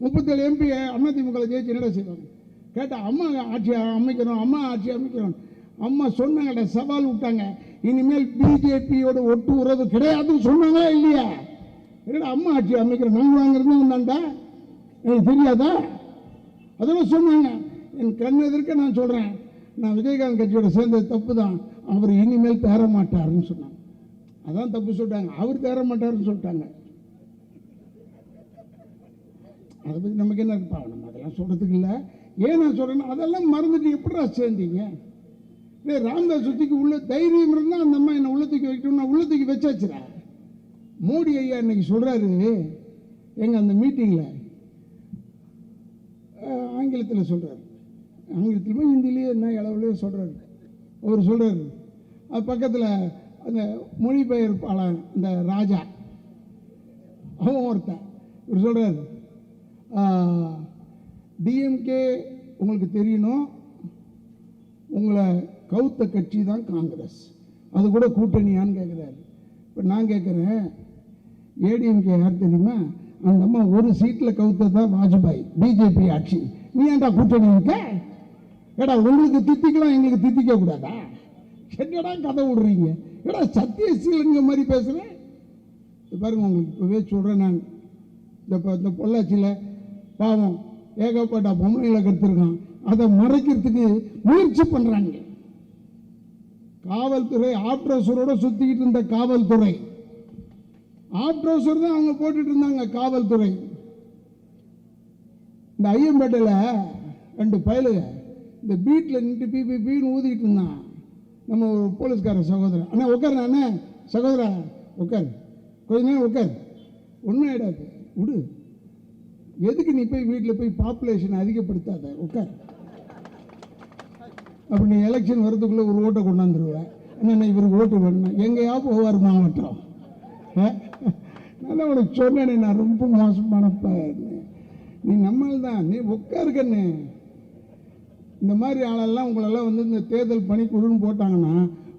37 எம்பி அதிமுக ஜெயிச்சு என்னடா செய்வாங்க கேட்டால், அம்மா ஆட்சி அமைக்கிறோம், அம்மா ஆட்சி அமைக்கிறோம். அம்மா சொன்னாங்கடா, சவால் விட்டாங்க, இனிமேல் பிஜேபியோட ஒட்டு உறவு கிடையாதுன்னு சொன்னாங்களா இல்லையா? என்னடா அம்மா ஆட்சி அமைக்கிறோம், நாங்கள் வாங்குறது வந்தாண்டா, எனக்கு தெரியாதா? அதெல்லாம் சொன்னாங்க. என் கண் எதிர்க்க நான் சொல்கிறேன், நான் விஜயகாந்த் கட்சியோட சேர்ந்தது தப்பு தான், அவர் இனிமேல் தேர மாட்டாருன்னு சொன்னாங்க. அதான் தப்பு சொல்லிட்டாங்க, அவர் தேர மாட்டாருன்னு சொல்லிட்டாங்க. அதை பற்றி நமக்கு என்ன இருப்பா, நம்ம அதெல்லாம் சொல்கிறதுக்கு இல்லை. ஏன் நான் சொல்கிறேன்னா, அதெல்லாம் மறந்துட்டு எப்படிடா சேர்ந்தீங்க? ராமதாஸ் சுத்திக்கு உள்ள தைரியம் இருந்தால் அந்த அம்மா என்னை உள்ளத்துக்கு வைக்கணும்னா உள்ளத்துக்கு வச்சாச்சுரா. மோடி ஐயா இன்னைக்கு சொல்கிறாரு எங்கள் அந்த மீட்டிங்கில், ஆங்கிலத்தில் சொல்கிறார், ஆங்கிலத்திலுமே ஹிந்திலேயே என்ன அளவுலையோ சொல்கிறாரு. அவர் சொல்கிறார், அது பக்கத்தில் அந்த மொழிபெயர்ப்பாளர் இந்த ராஜா அவன் ஒருத்தன் இவர் சொல்கிறார், டிஎம்கே உங்களுக்கு தெரியணும், உங்களை கவுத்த கட்சி தான் காங்கிரஸ், அது கூட கூட்டணியான்னு கேட்குறாரு. இப்போ நான் கேட்குறேன், ஏடிஎம்கே யார் தெரியுமா? அந்த அம்மா ஒரு சீட்டில் கவுத்தது தான் வாஜ்பாய், பிஜேபி ஆட்சி. நீ ஏன்டா கூட்டணி இருக்க? ஏடா உங்களுக்கு தித்திக்கலாம், எங்களுக்கு தித்திக்க கூடாதா? என்னடா கதை விடுறீங்க? ஏடா சத்தியசீலங்க மாதிரி பேசுகிறேன். பாருங்க, உங்களுக்கு இப்போவே சொல்கிறேன் நான், இந்த பொள்ளாச்சியில் பாவம் ஏகப்பட்ட பொம்மைகளை கற்றுருக்கான், அதை மறைக்கிறதுக்கு முயற்சி பண்ணுறாங்க. காவல்துறை ஆப்ட்ரோசரோட சுற்றிக்கிட்டு இருந்த காவல்துறை, ஆப்ட்ரோசர் தான் அவங்க போட்டுட்டு இருந்தாங்க காவல்துறை. இந்த ஐயம்பேட்டையில் 2 பயலுங்க இந்த பீட்டில் நின்று பின்னு ஊதிக்கிட்டு இருந்தான். நம்ம ஒரு போலீஸ்கார சகோதரன், அண்ணா உட்கார், அண்ணா சகோதரா உட்கார், கொஞ்ச நேரம் உட்கார், ஒன்றும் ஆகிடாது விடு, எதுக்கு நீ போய் வீட்டில் போய் பாப்புலேஷனை அதிகப்படுத்தாத, உட்கார். அப்படி நீ எலெக்ஷன் வரதுக்குள்ளே ஒரு ஓட்டை கொண்டாந்துருவேன். என்ன இவருக்கு ஓட்டு வேணும், எங்கேயா போவார் மாவட்டம். நான் உனக்கு சொன்னேனே, நான் ரொம்ப மோசமானப்ப, நீ நம்மள் தான், நீ உட்காருக்கண்ணே. இந்த மாதிரி ஆளெல்லாம் உங்களெல்லாம் வந்து இந்த தேர்தல் பணிக்குழுன்னு போட்டாங்கன்னா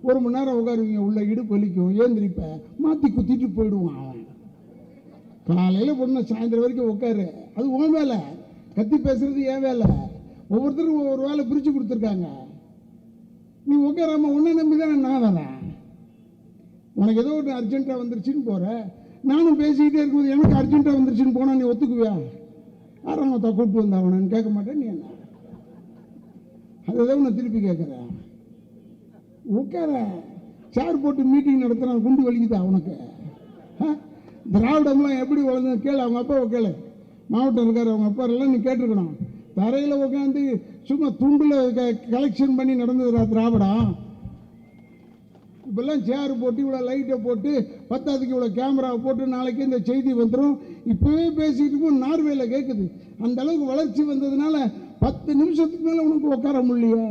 1 மணி நேரம் உட்காருவீங்க, உள்ள இடுப்பு வலிக்கும், ஏந்திரிப்ப மாற்றி குத்திட்டு போயிடுவான் அவன். காலையில் பொண்ணு சாயந்தரம் வரைக்கும் உட்காரு, அது உன் வேலை. கத்தி பேசுறது ஏன் வேலை? ஒவ்வொருத்தரும் ஒவ்வொரு வேலை பிரித்து கொடுத்துருக்காங்க. நீ உட்காராம உன்னை நம்பி தானே நான் வரேன். உனக்கு ஏதோ ஒரு அர்ஜென்ட்டாக வந்துருச்சுன்னு போகிற, நானும் பேசிக்கிட்டே இருக்கும்போது எனக்கு அர்ஜென்ட்டாக வந்துருச்சுன்னு போனால் நீ ஒத்துக்குவியா? யாரும் மொத்தம் கூப்பிட்டு வந்தாவனு கேட்க மாட்டேன். நீ என்ன அதுதான் நான் திருப்பி கேட்குறேன். உட்கார சேர் போட்டு மீட்டிங் நடத்துகிற குண்டு வலிக்குதா உனக்கு? திராவிடம்லாம் எப்படி வளர்ந்து கேளு, அவங்க அப்பாவை கேளு, மாவட்டம் இருக்கார் அவங்க அப்பா எல்லாம் நீ கேட்டிருக்கணும். தரையில் உட்காந்து சும்மா துண்டில் கலெக்ஷன் பண்ணி நடந்ததுடா திராவிடம். இப்பெல்லாம் சேர் போட்டு இவ்வளோ லைட்டை போட்டு 10க்கு இவ்வளோ கேமராவை போட்டு நாளைக்கு இந்த செய்தி வந்துடும். இப்போவே பேசிக்கிட்டு இருக்கும், நார்வேல கேட்குது. அந்த அளவுக்கு வளர்ச்சி வந்ததுனால 10 நிமிஷத்துக்கு மேலே உனக்கு உட்கார முடியலையே.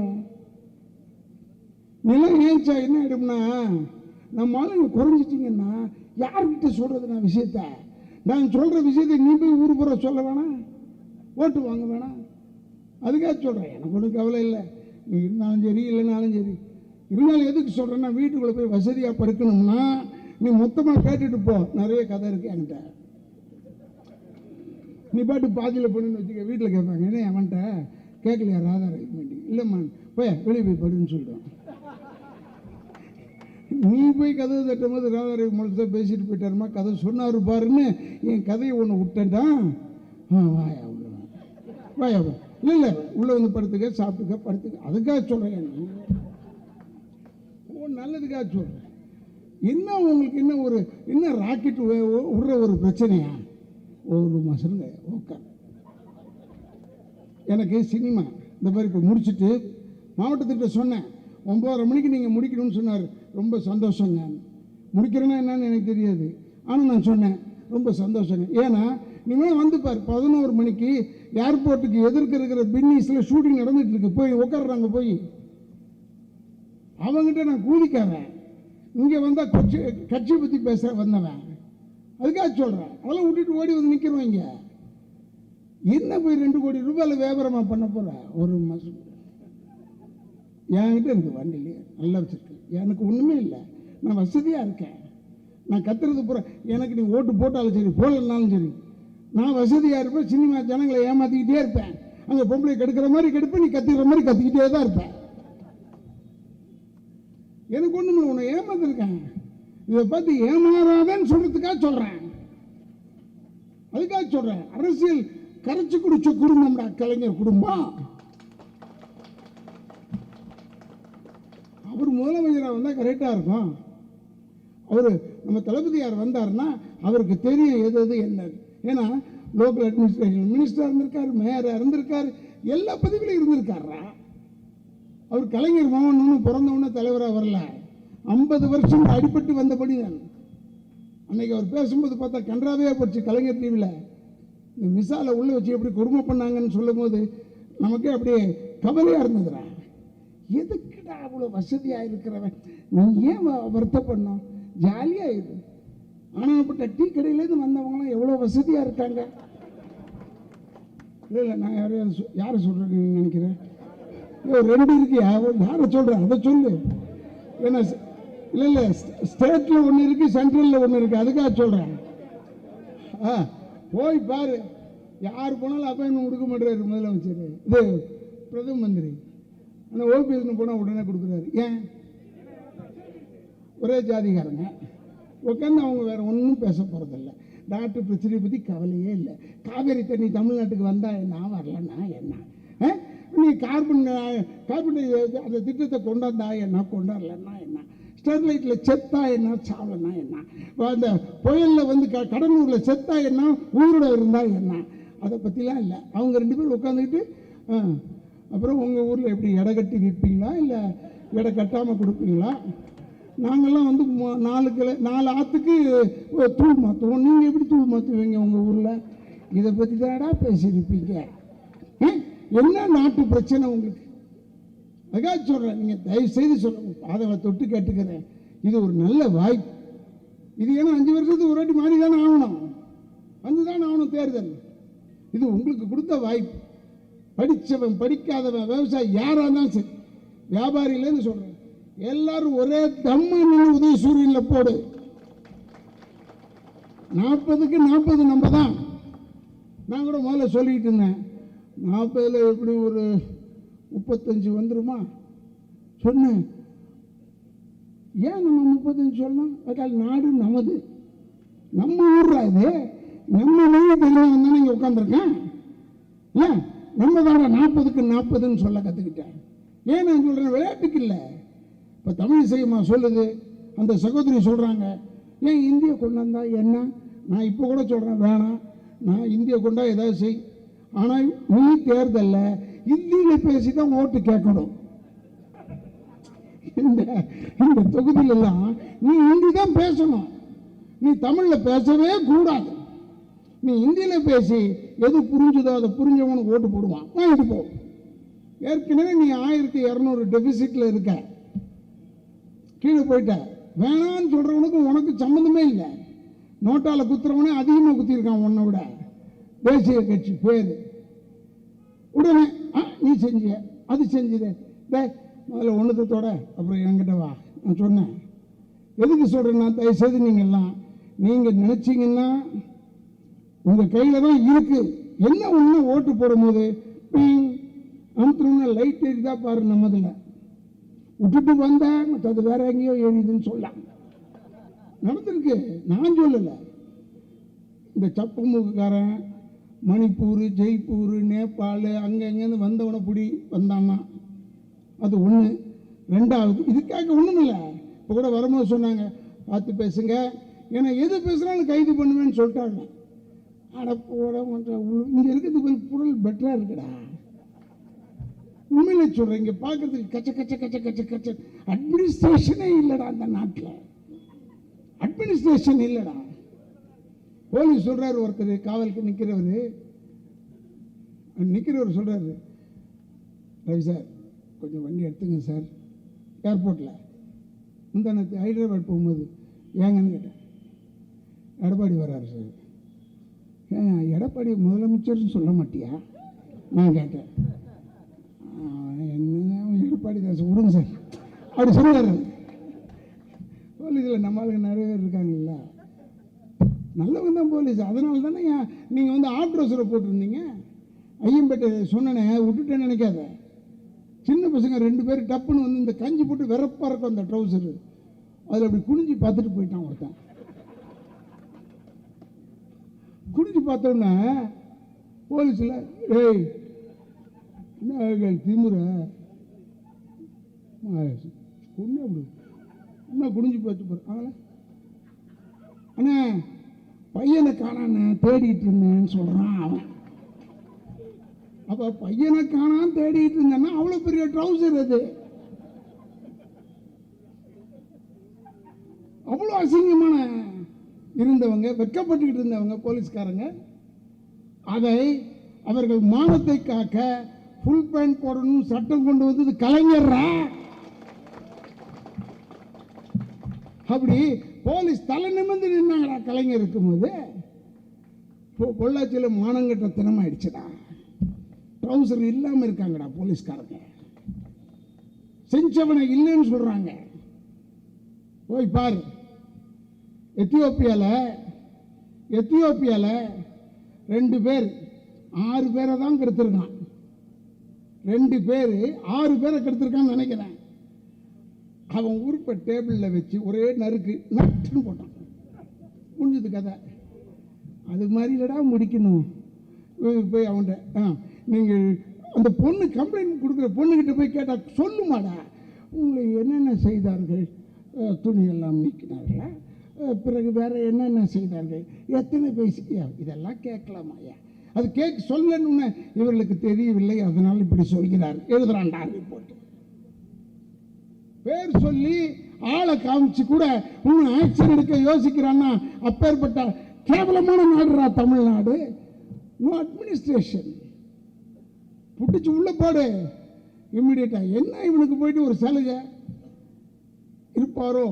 நிலம் ஏன்ச்சா என்ன ஆகிடும்னா, நம்ம ஆளுங்க குறைஞ்சிட்டிங்கன்னா யார்கிட்ட சொல்கிறது நான் விஷயத்த? நான் சொல்கிற விஷயத்தை நீ போய் ஊர் பூரா சொல்ல வேணாம், ஓட்டு வாங்க வேணாம். அதுக்காக சொல்கிறேன், எனக்கு ஒன்றும் கவலை இல்லை. நீ இருந்தாலும் சரி இல்லைனாலும் சரி. இருந்தாலும் எதுக்கு சொல்கிறேன்னா, வீட்டுக்குள்ளே போய் வசதியாக படுக்கணும்னா நீ மொத்தமாக கேட்டுட்டு போ, நிறைய கதை இருக்கு என்கிட்ட. நீ பாட்டு பாதியில் போடுன்னு வச்சுக்க, வீட்டில் கேட்பாங்க, என்ன அவன்கிட்ட கேட்கலையா ராதார மீட்டிங்? இல்லைம்மா போய் வெளியே போய் படுன்னு சொல்லிட்டோம். நீ போய் கதவை தட்டும் போது ராதாரை முழுசாக பேசிட்டு போயிட்டாருமா, கதை சொன்னார் பாருன்னு என் கதையை ஒன்று விட்டேன்டான். வாயா உள்ள வாயா, இல்லை இல்லை உள்ளே வந்து படுத்துக்க, சாப்பிட்டுக்க, படுத்துக்க. அதுக்காக சொல்கிறேன், நல்லதுக்காக சொல்கிறேன். என்ன உங்களுக்கு என்ன ராக்கெட் விடுற ஒரு பிரச்சனையா? ஒரு மாதங்க உட்கார். எனக்கு சினிமா இந்த மாதிரி இப்போ முடிச்சுட்டு மாவட்டத்திட்ட சொன்னேன், 9:30 மணிக்கு நீங்கள் முடிக்கணும்னு சொன்னார். ரொம்ப சந்தோஷங்க. முடிக்கிறேன்னா என்னன்னு எனக்கு தெரியாது, ஆனால் நான் சொன்னேன் ரொம்ப சந்தோஷங்க. ஏன்னா நீங்கள் வந்து பார், 11 மணிக்கு ஏர்போர்ட்டுக்கு எதிர்க்க இருக்கிற பின்னிஸில் ஷூட்டிங் நடந்துட்டு இருக்கு, போய் உட்காடுறாங்க. போய் அவங்ககிட்ட நான் கூலிக்காரன், இங்கே வந்தால் கட்சி பற்றி பேச வந்தவன். அதுக்காக சொல்கிறேன். அதெல்லாம் விட்டுட்டு ஓடி வந்து நிற்கிறோம். இங்கே என்ன போய் 2 கோடி ரூபாயில் வியாபாரமாக பண்ண போகிற? ஒரு மாதம் என்கிட்ட இருக்கு, வண்டியிலே நல்லா வச்சுருக்கு, எனக்கு ஒன்றுமே இல்லை, நான் வசதியாக இருக்கேன். நான் கத்துறது பூரா எனக்கு நீ ஓட்டு போட்டாலும் சரி போடலனாலும் சரி, நான் வசதியாக இருப்பேன். சினிமா ஜனங்களை ஏமாற்றிக்கிட்டே இருப்பேன். அங்கே பொம்பளை கெடுக்கிற மாதிரி கெடுப்பேன், நீ கத்துக்கிற மாதிரி கத்திக்கிட்டே தான் இருப்பேன். எனக்கு ஒன்றும் உன்னை ஏமாத்திருக்கேன். இதை பார்த்து ஏமாறாதன்னு சொல்றதுக்காக சொல்றேன். அதுக்காக சொல்றேன். அரசியல் கரைச்சி குடிச்ச குடும்பம்டா கலைஞர் குடும்பம். அவர் முதலமைச்சராக வந்தால் கரெக்டாக இருக்கும். அவர் நம்ம தளபதியார் வந்தார்னா அவருக்கு தெரியும் எது எது என்ன. ஏன்னா லோக்கல் அட்மினிஸ்ட்ரேஷன் மினிஸ்டராக இருந்திருக்காரு, மேயராக இருந்திருக்காரு, எல்லா பதவியிலும் இருந்திருக்காரா. அவர் கலைஞர் மகன் ஒன்று பிறந்தவொன்னே தலைவராக வரல, 50 வருஷம் அடிபட்டு வந்தபடி தான். அன்னைக்கு அவர் பேசும்போது பார்த்தா கன்றாவே போச்சு. கலைஞர் டிவியில் இந்த மிசாலை உள்ளே வச்சு எப்படி கொடுமை பண்ணாங்கன்னு சொல்லும் போது நமக்கு அப்படியே கவலையாக இருந்ததுடா. எதுக்குடா அவ்வளோ வசதியாக இருக்கிறவன் நீ ஏன் வருத்தப்படணும், ஜாலியாக இரு. ஆனாப்பட்ட டீ கடையிலேருந்து வந்தவங்களாம் எவ்வளோ வசதியாக இருக்காங்க. இல்லை இல்லை, நான் யாரை சொல்கிறேன்னு நீ நினைக்கிறேன்? ரெண்டு இருக்கு, யாரை சொல்கிறேன் அதை சொல்லு. ஏன்னா இல்லை இல்லை, ஸ்டேட்டில் ஒன்று இருக்குது, சென்ட்ரலில் ஒன்று இருக்குது, அதுக்காக சொல்கிறேன். போய் பாரு, யார் போனாலும் அப்பாயின்மெண்ட் கொடுக்க மாட்டேறாரு முதலமைச்சர், இது பிரதம மந்திரி. ஆனால் ஓபிஎஸ்னு போனால் உடனே கொடுக்குறாரு. ஏன்? ஒரே ஜாதிகாரங்க உட்காந்து அவங்க வேறு ஒன்றும் பேச போகிறதில்ல. டாக்டர் பிரச்சனையை பற்றி கவலையே இல்லை. காவேரி தண்ணி தமிழ்நாட்டுக்கு வந்தால் என்ன, வரலன்னா என்ன, நீ கார்பன் அந்த திட்டத்தை கொண்டாந்தா என்ன, கொண்டாடலன்னா என்ன, ஸ்டெர்லைட்டில் செத்தா என்ன, சாவலன்னா என்ன, அந்த புயலில் வந்து கடலூரில் செத்தா என்ன, உயிரோட இருந்தால் என்ன, அதை பற்றிலாம் இல்லை. அவங்க ரெண்டு பேரும் உட்காந்துக்கிட்டு அப்புறம் உங்கள் ஊரில் எப்படி எடை கட்டி விற்பீங்களா இல்லை எடை கட்டாமல் கொடுப்பீங்களா? நாங்கள்லாம் வந்து 4 ஆற்றுக்கு தூள் மாற்றுவோம், நீங்கள் எப்படி தூள் மாற்றுவீங்க உங்கள் ஊரில்? இதை பற்றி தானடா பேசியிருப்பீங்க. என்ன நாட்டு பிரச்சனை உங்களுக்கு? அதுக்காக சொல்கிறேன், நீங்கள் தயவுசெய்து சொல்லுங்கள், பாதங்களை தொட்டு கேட்டுக்கிறேன். இது ஒரு நல்ல வாய்ப்பு. இது ஏன்னா 5 வருஷத்துக்கு ஒரு வாட்டி மாறி தானே ஆகணும், வந்து தானே ஆகணும் தேர்தல். இது உங்களுக்கு கொடுத்த வாய்ப்பு. படித்தவன் படிக்காதவன் விவசாயி யாராக இருந்தாலும் சரி, வியாபாரியிலேருந்து சொல்கிறேன், எல்லாரும் ஒரே தம்மன் உதயசூரியனில் போடு. 40க்கு 40 நம்ம தான். நான் கூட முதல்ல சொல்லிக்கிட்டு இருந்தேன், 40ல் எப்படி ஒரு 35 வந்துருமா சொன்னேன். ஏன் நம்ம 35 சொல்லலாம்? அதுக்காக நாடு நமது, நம்ம ஊர்ல இது, நம்ம மொழி தெரிஞ்சவன் தானே இங்கே உட்காந்துருக்கேன். ஏன் நம்ம தானே 40க்கு 40ன்னு சொல்ல கற்றுக்கிட்டேன். ஏன் நான் சொல்கிறேன், விளையாட்டுக்கு இல்லை. இப்போ தமிழ் செய்யுமா சொல்லுது, அந்த சகோதரி சொல்கிறாங்க, ஏன் இந்தியை கொண்டாந்தா என்ன? நான் இப்போ கூட சொல்கிறேன், வேணாம், நான் இந்தியை கொண்டா ஏதாவது செய். ஆனால் நீ தேர்தலில் இந்தியில் பேசி தான் ஓட்டு கேட்கணும். இந்த தொகுதியிலெல்லாம் நீ ஹிந்தி தான் பேசணும், நீ தமிழில் பேசவே கூடாது. நீ ஹிந்தியில் பேசி எது புரிஞ்சுதோ அதை புரிஞ்சவனுக்கு ஓட்டு போடுவான், வாங்கிட்டு போ. ஏற்கனவே நீ 1200 டெபிசிட்டில் இருக்க, கீழே போயிட்ட. வேணான்னு சொல்கிறவனுக்கு உனக்கு சம்மந்தமே இல்லை. நோட்டால் குத்துறவனே அதிகமாக குத்திருக்கான் உன்னை விட. தேசிய கட்சி பேர் உடனே நீ செஞ்ச அது செஞ்சது, முதல்ல ஒன்றுத்தோட அப்புறம் என்கிட்ட வா. நான் சொன்னேன், எதுக்கு சொல்கிறேன்னா, தயவுசெய்து நீங்கள் நினச்சிங்கன்னா உங்கள் கையில் தான் இருக்குது. என்ன ஒன்று ஓட்டு போடும்போது அமுத்துறோம்னா லைட் எரிதா பாரு, நம்மதில் விட்டுட்டு வந்தேன், அது வேற எங்கேயோ எழுதுன்னு சொல்லலாம். நடந்திருக்கு, நான் சொல்லலை. இந்த சப்பு மூக்குக்காரன் மணிப்பூர், ஜெய்ப்பூர், நேபாள் அங்கே எங்கேருந்து வந்தவனை பிடி வந்தான்னா அது ஒன்று. ரெண்டாவது, இதுக்காக ஒன்றும் இல்லை. இப்போ கூட வரும்போது சொன்னாங்க, பார்த்து பேசுங்க, ஏன்னா எது பேசுனாலும் கைது பண்ணுவேன்னு சொல்லிட்டாங்க. அடப்போட இங்கே இருக்கிறது பொருள் பெட்டராக இருக்குடா. உண்மையில சொல்கிறேன், இங்கே பார்க்கறதுக்கு கச்ச கச்ச கச்ச கச்ச கச்ச அட்மினிஸ்ட்ரேஷனே இல்லைடா. அந்த நாட்டில் அட்மினிஸ்ட்ரேஷன் இல்லைடா. போலீஸ் சொல்கிறாரு, ஒருத்தர் காவலுக்கு நிற்கிறவர் சொல்கிறாரு, ரவி சார் கொஞ்சம் வண்டி எடுத்துங்க சார். ஏர்போர்ட்டில் முந்தானத்து ஹைதராபாத் போகும்போது ஏங்கன்னு கேட்டேன். எடப்பாடி வர்றாரு சார். ஏன் எடப்பாடி முதலமைச்சர்னு சொல்ல மாட்டியா? நான் கேட்டேன். என்ன எடப்பாடி தாஸ் விடுங்க சார் அப்படி சொல்லுவார். போலீஸில் நம்மளுக்கு நிறைய பேர் இருக்காங்கல்ல, நல்லவங்க தான் போலீஸ். அதனால தானே நீங்கள் வந்து ஆஃப் ட்ரௌசரை போட்டிருந்தீங்க. ஐயம்பேட்டை சொன்னனே, விட்டுட்டேன்னு நினைக்காத. சின்ன பசங்க 2 பேர் டப்புன்னு வந்து இந்த கஞ்சி போட்டு வெறப்பாக இருக்கும் அந்த ட்ரௌசரு, அதில் அப்படி குனிஞ்சு பார்த்துட்டு போயிட்டான் ஒருத்தன். குனிஞ்சு பார்த்தோன்னே போலீஸில், ஏய் என்ன திமுற ஒன்று அப்படி இன்னும் குனிஞ்சு பார்த்து போகிற அண்ணா பையனை காணான்னு தேடிட்டு இருந்தேன்னு சொல்கிறான் அவன். அப்போ பையனை காணான்னு தேடிட்டு இருந்தேன்னா அவ்வளோ பெரிய ட்ரௌசர் அது, அவ்வளோ அசிங்கமான இருந்தவங்க, வெட்கப்பட்டுக்கிட்டு இருந்தவங்க போலீஸ்காரங்க. அதை அவர்கள் மானத்தை காக்க ஃபுல் பேண்ட் போடணும் சட்டம் கொண்டு வந்தது கலைஞர்ரா. அப்படி போலீஸ் தலை நிமிர்ந்து நின்னாங்கடா கலைஞர் இருக்கும்போது. பொள்ளாச்சியில் மானங்கட்ட தினமாயிடுச்சுடா. ட்ரௌசர் இல்லாமல் இருக்காங்கடா போலீஸ்காரங்க. செஞ்சவனை இல்லைன்னு சொல்றாங்க. போய் பாரு. எத்தியோப்பியால 2 பேர் 6 பேரை தான் கெடுத்திருக்கான். 2 பேர் 6 பேரை கெடுத்திருக்கான்னு நினைக்கிறேன். அவன் உறுப்பை டேபிளில் வச்சு ஒரே நட்டுன்னு போட்டான். முடிஞ்சது கதை. அது மாதிரி இல்லடா முடிக்கணும். போய் அவன்கிட்ட நீங்கள் அந்த பொண்ணு கம்ப்ளைண்ட் கொடுக்குற பொண்ணுக்கிட்ட போய் கேட்டால் சொல்லுமாடா உங்களை என்னென்ன செய்தார்கள்? துணியெல்லாம் நீக்கினார்களா? பிறகு வேற என்னென்ன செய்தார்கள்? எத்தனை பேசி இதெல்லாம் கேட்கலாமாயா? அது சொல்லணும்னு இவர்களுக்கு தெரியவில்லை, அதனால் இப்படி சொல்கிறார். எழுதுறான்டா ரிப்போர்ட். பேர் சொல்லி ஆளை காமிச்சு கூட இன்னும் ஆக்ஷன் எடுக்க யோசிக்கிறான்னா அப்பேற்பட்ட கேவலமான நாடுறா தமிழ்நாடு. No administration. புட்டிச்சு உள்ள போடு இம்மிடியட்டா. என்ன இவனுக்கு போயிட்டு ஒரு சலுகை இருப்பாரோ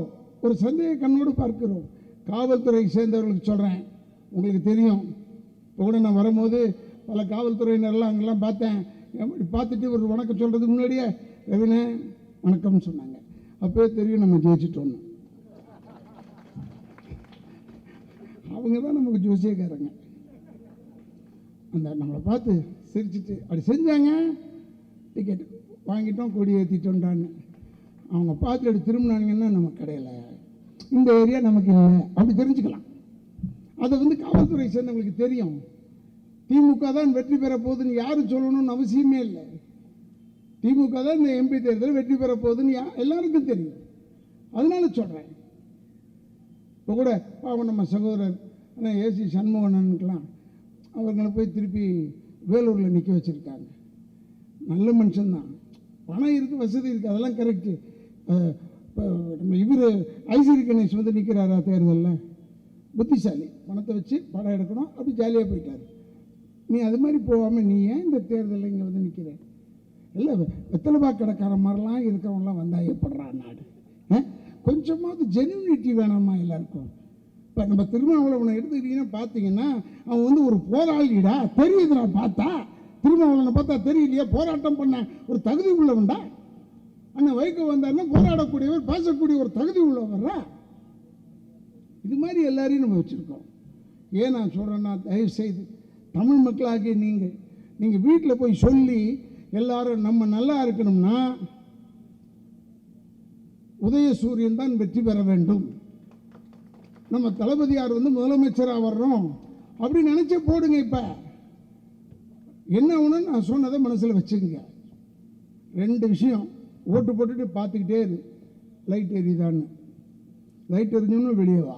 ஒரு சந்தேக கண்ணோடு பார்க்கிறோம். காவல்துறை சேர்ந்தவர்களுக்கு சொல்கிறேன், உங்களுக்கு தெரியும். இப்போ கூட நான் வரும்போது பல காவல்துறையினரெல்லாம் அங்கெல்லாம் பார்த்தேன். பார்த்துட்டு ஒரு வணக்கம் சொல்கிறதுக்கு முன்னாடியே ரவினே வணக்கம்னு சொன்னாங்க. அப்போயே தெரியும் நம்ம ஜெயிச்சிட்டோன்னு. அவங்க தான் நமக்கு ஜோசியக்காரங்க. அந்த நம்மளை பார்த்து சிரிச்சிட்டு அப்படி செஞ்சாங்க. டிக்கெட் வாங்கிட்டோம், கொடி ஏற்றிட்டோன்டான்னு அவங்க பார்த்துட்டு அப்படி திரும்பினாங்கன்னா நம்ம கடையில் இந்த ஏரியா நமக்கு இல்லை அப்படி தெரிஞ்சுக்கலாம். அதை காவல்துறை சேர்ந்தவங்களுக்கு தெரியும். திமுக தான் வெற்றி பெற போகுதுன்னு யாரும் சொல்லணும்னு அவசியமே இல்லை. திமுக தான் இந்த எம்பி தேர்தல் வெற்றி பெற போகுதுன்னு எல்லாருக்கும் தெரியும். அதனால சொல்கிறேன். இப்போ கூட பாவம் நம்ம சகோதரர் ஏசி சண்முகனனுக்கெல்லாம் அவர்களை போய் திருப்பி வேலூரில் நிற்க வச்சுருக்காங்க. நல்ல மனுஷன்தான், பணம் இருக்குது, வசதி இருக்குது, அதெல்லாம் கரெக்டு. நம்ம இவர் ஐசிறி கணேஷ் நிற்கிறாரா தேர்தலில்? புத்திசாலி, பணத்தை வச்சு படம் எடுக்கணும், அப்படி ஜாலியாக போயிட்டார். நீ அது மாதிரி போகாமல் நீ ஏன் இந்த தேர்தலில் இங்கே நிற்கிற? இல்லை வெத்தலைபா கடைக்கார மாதிரிலாம் இருக்கிறவங்களாம் வந்தால் ஏற்படுறான் நாடு. கொஞ்சமாவது ஜென்யூனிட்டி வேணாமா எல்லாருக்கும்? இப்போ நம்ம திருமாவளவனை எடுத்துக்கிட்டிங்கன்னா பார்த்தீங்கன்னா அவன் ஒரு போராளிடா, தெரியுதுடா. பார்த்தா திருமாவளவனை பார்த்தா தெரியலையா? போராட்டம் பண்ண ஒரு தகுதி உள்ளவன்டா. அண்ணன் வைகோ வந்தாருன்னா போராடக்கூடியவர், பேசக்கூடிய ஒரு தகுதி உள்ளவர்ரா. இது மாதிரி எல்லாரையும் நம்ம வச்சுருக்கோம். ஏன் நான் சொல்கிறேன்னா, தயவு செய்து தமிழ் மக்களாகிய நீங்கள் வீட்டில் போய் சொல்லி எல்லாரும் நம்ம நல்லா இருக்கணும்னா உதயசூரியன் தான் வெற்றி பெற வேண்டும், நம்ம தளபதியார் முதலமைச்சராக வர்றோம் அப்படின்னு நினைச்ச போடுங்க. இப்போ என்ன ஒன்று நான் சொன்னதை மனசில் வச்சுக்கங்க. 2 விஷயம். ஓட்டு போட்டுட்டு பார்த்துக்கிட்டே இரு, லைட் எரியுதான்னு. லைட் எரிஞ்சோன்னு வெளியே வா.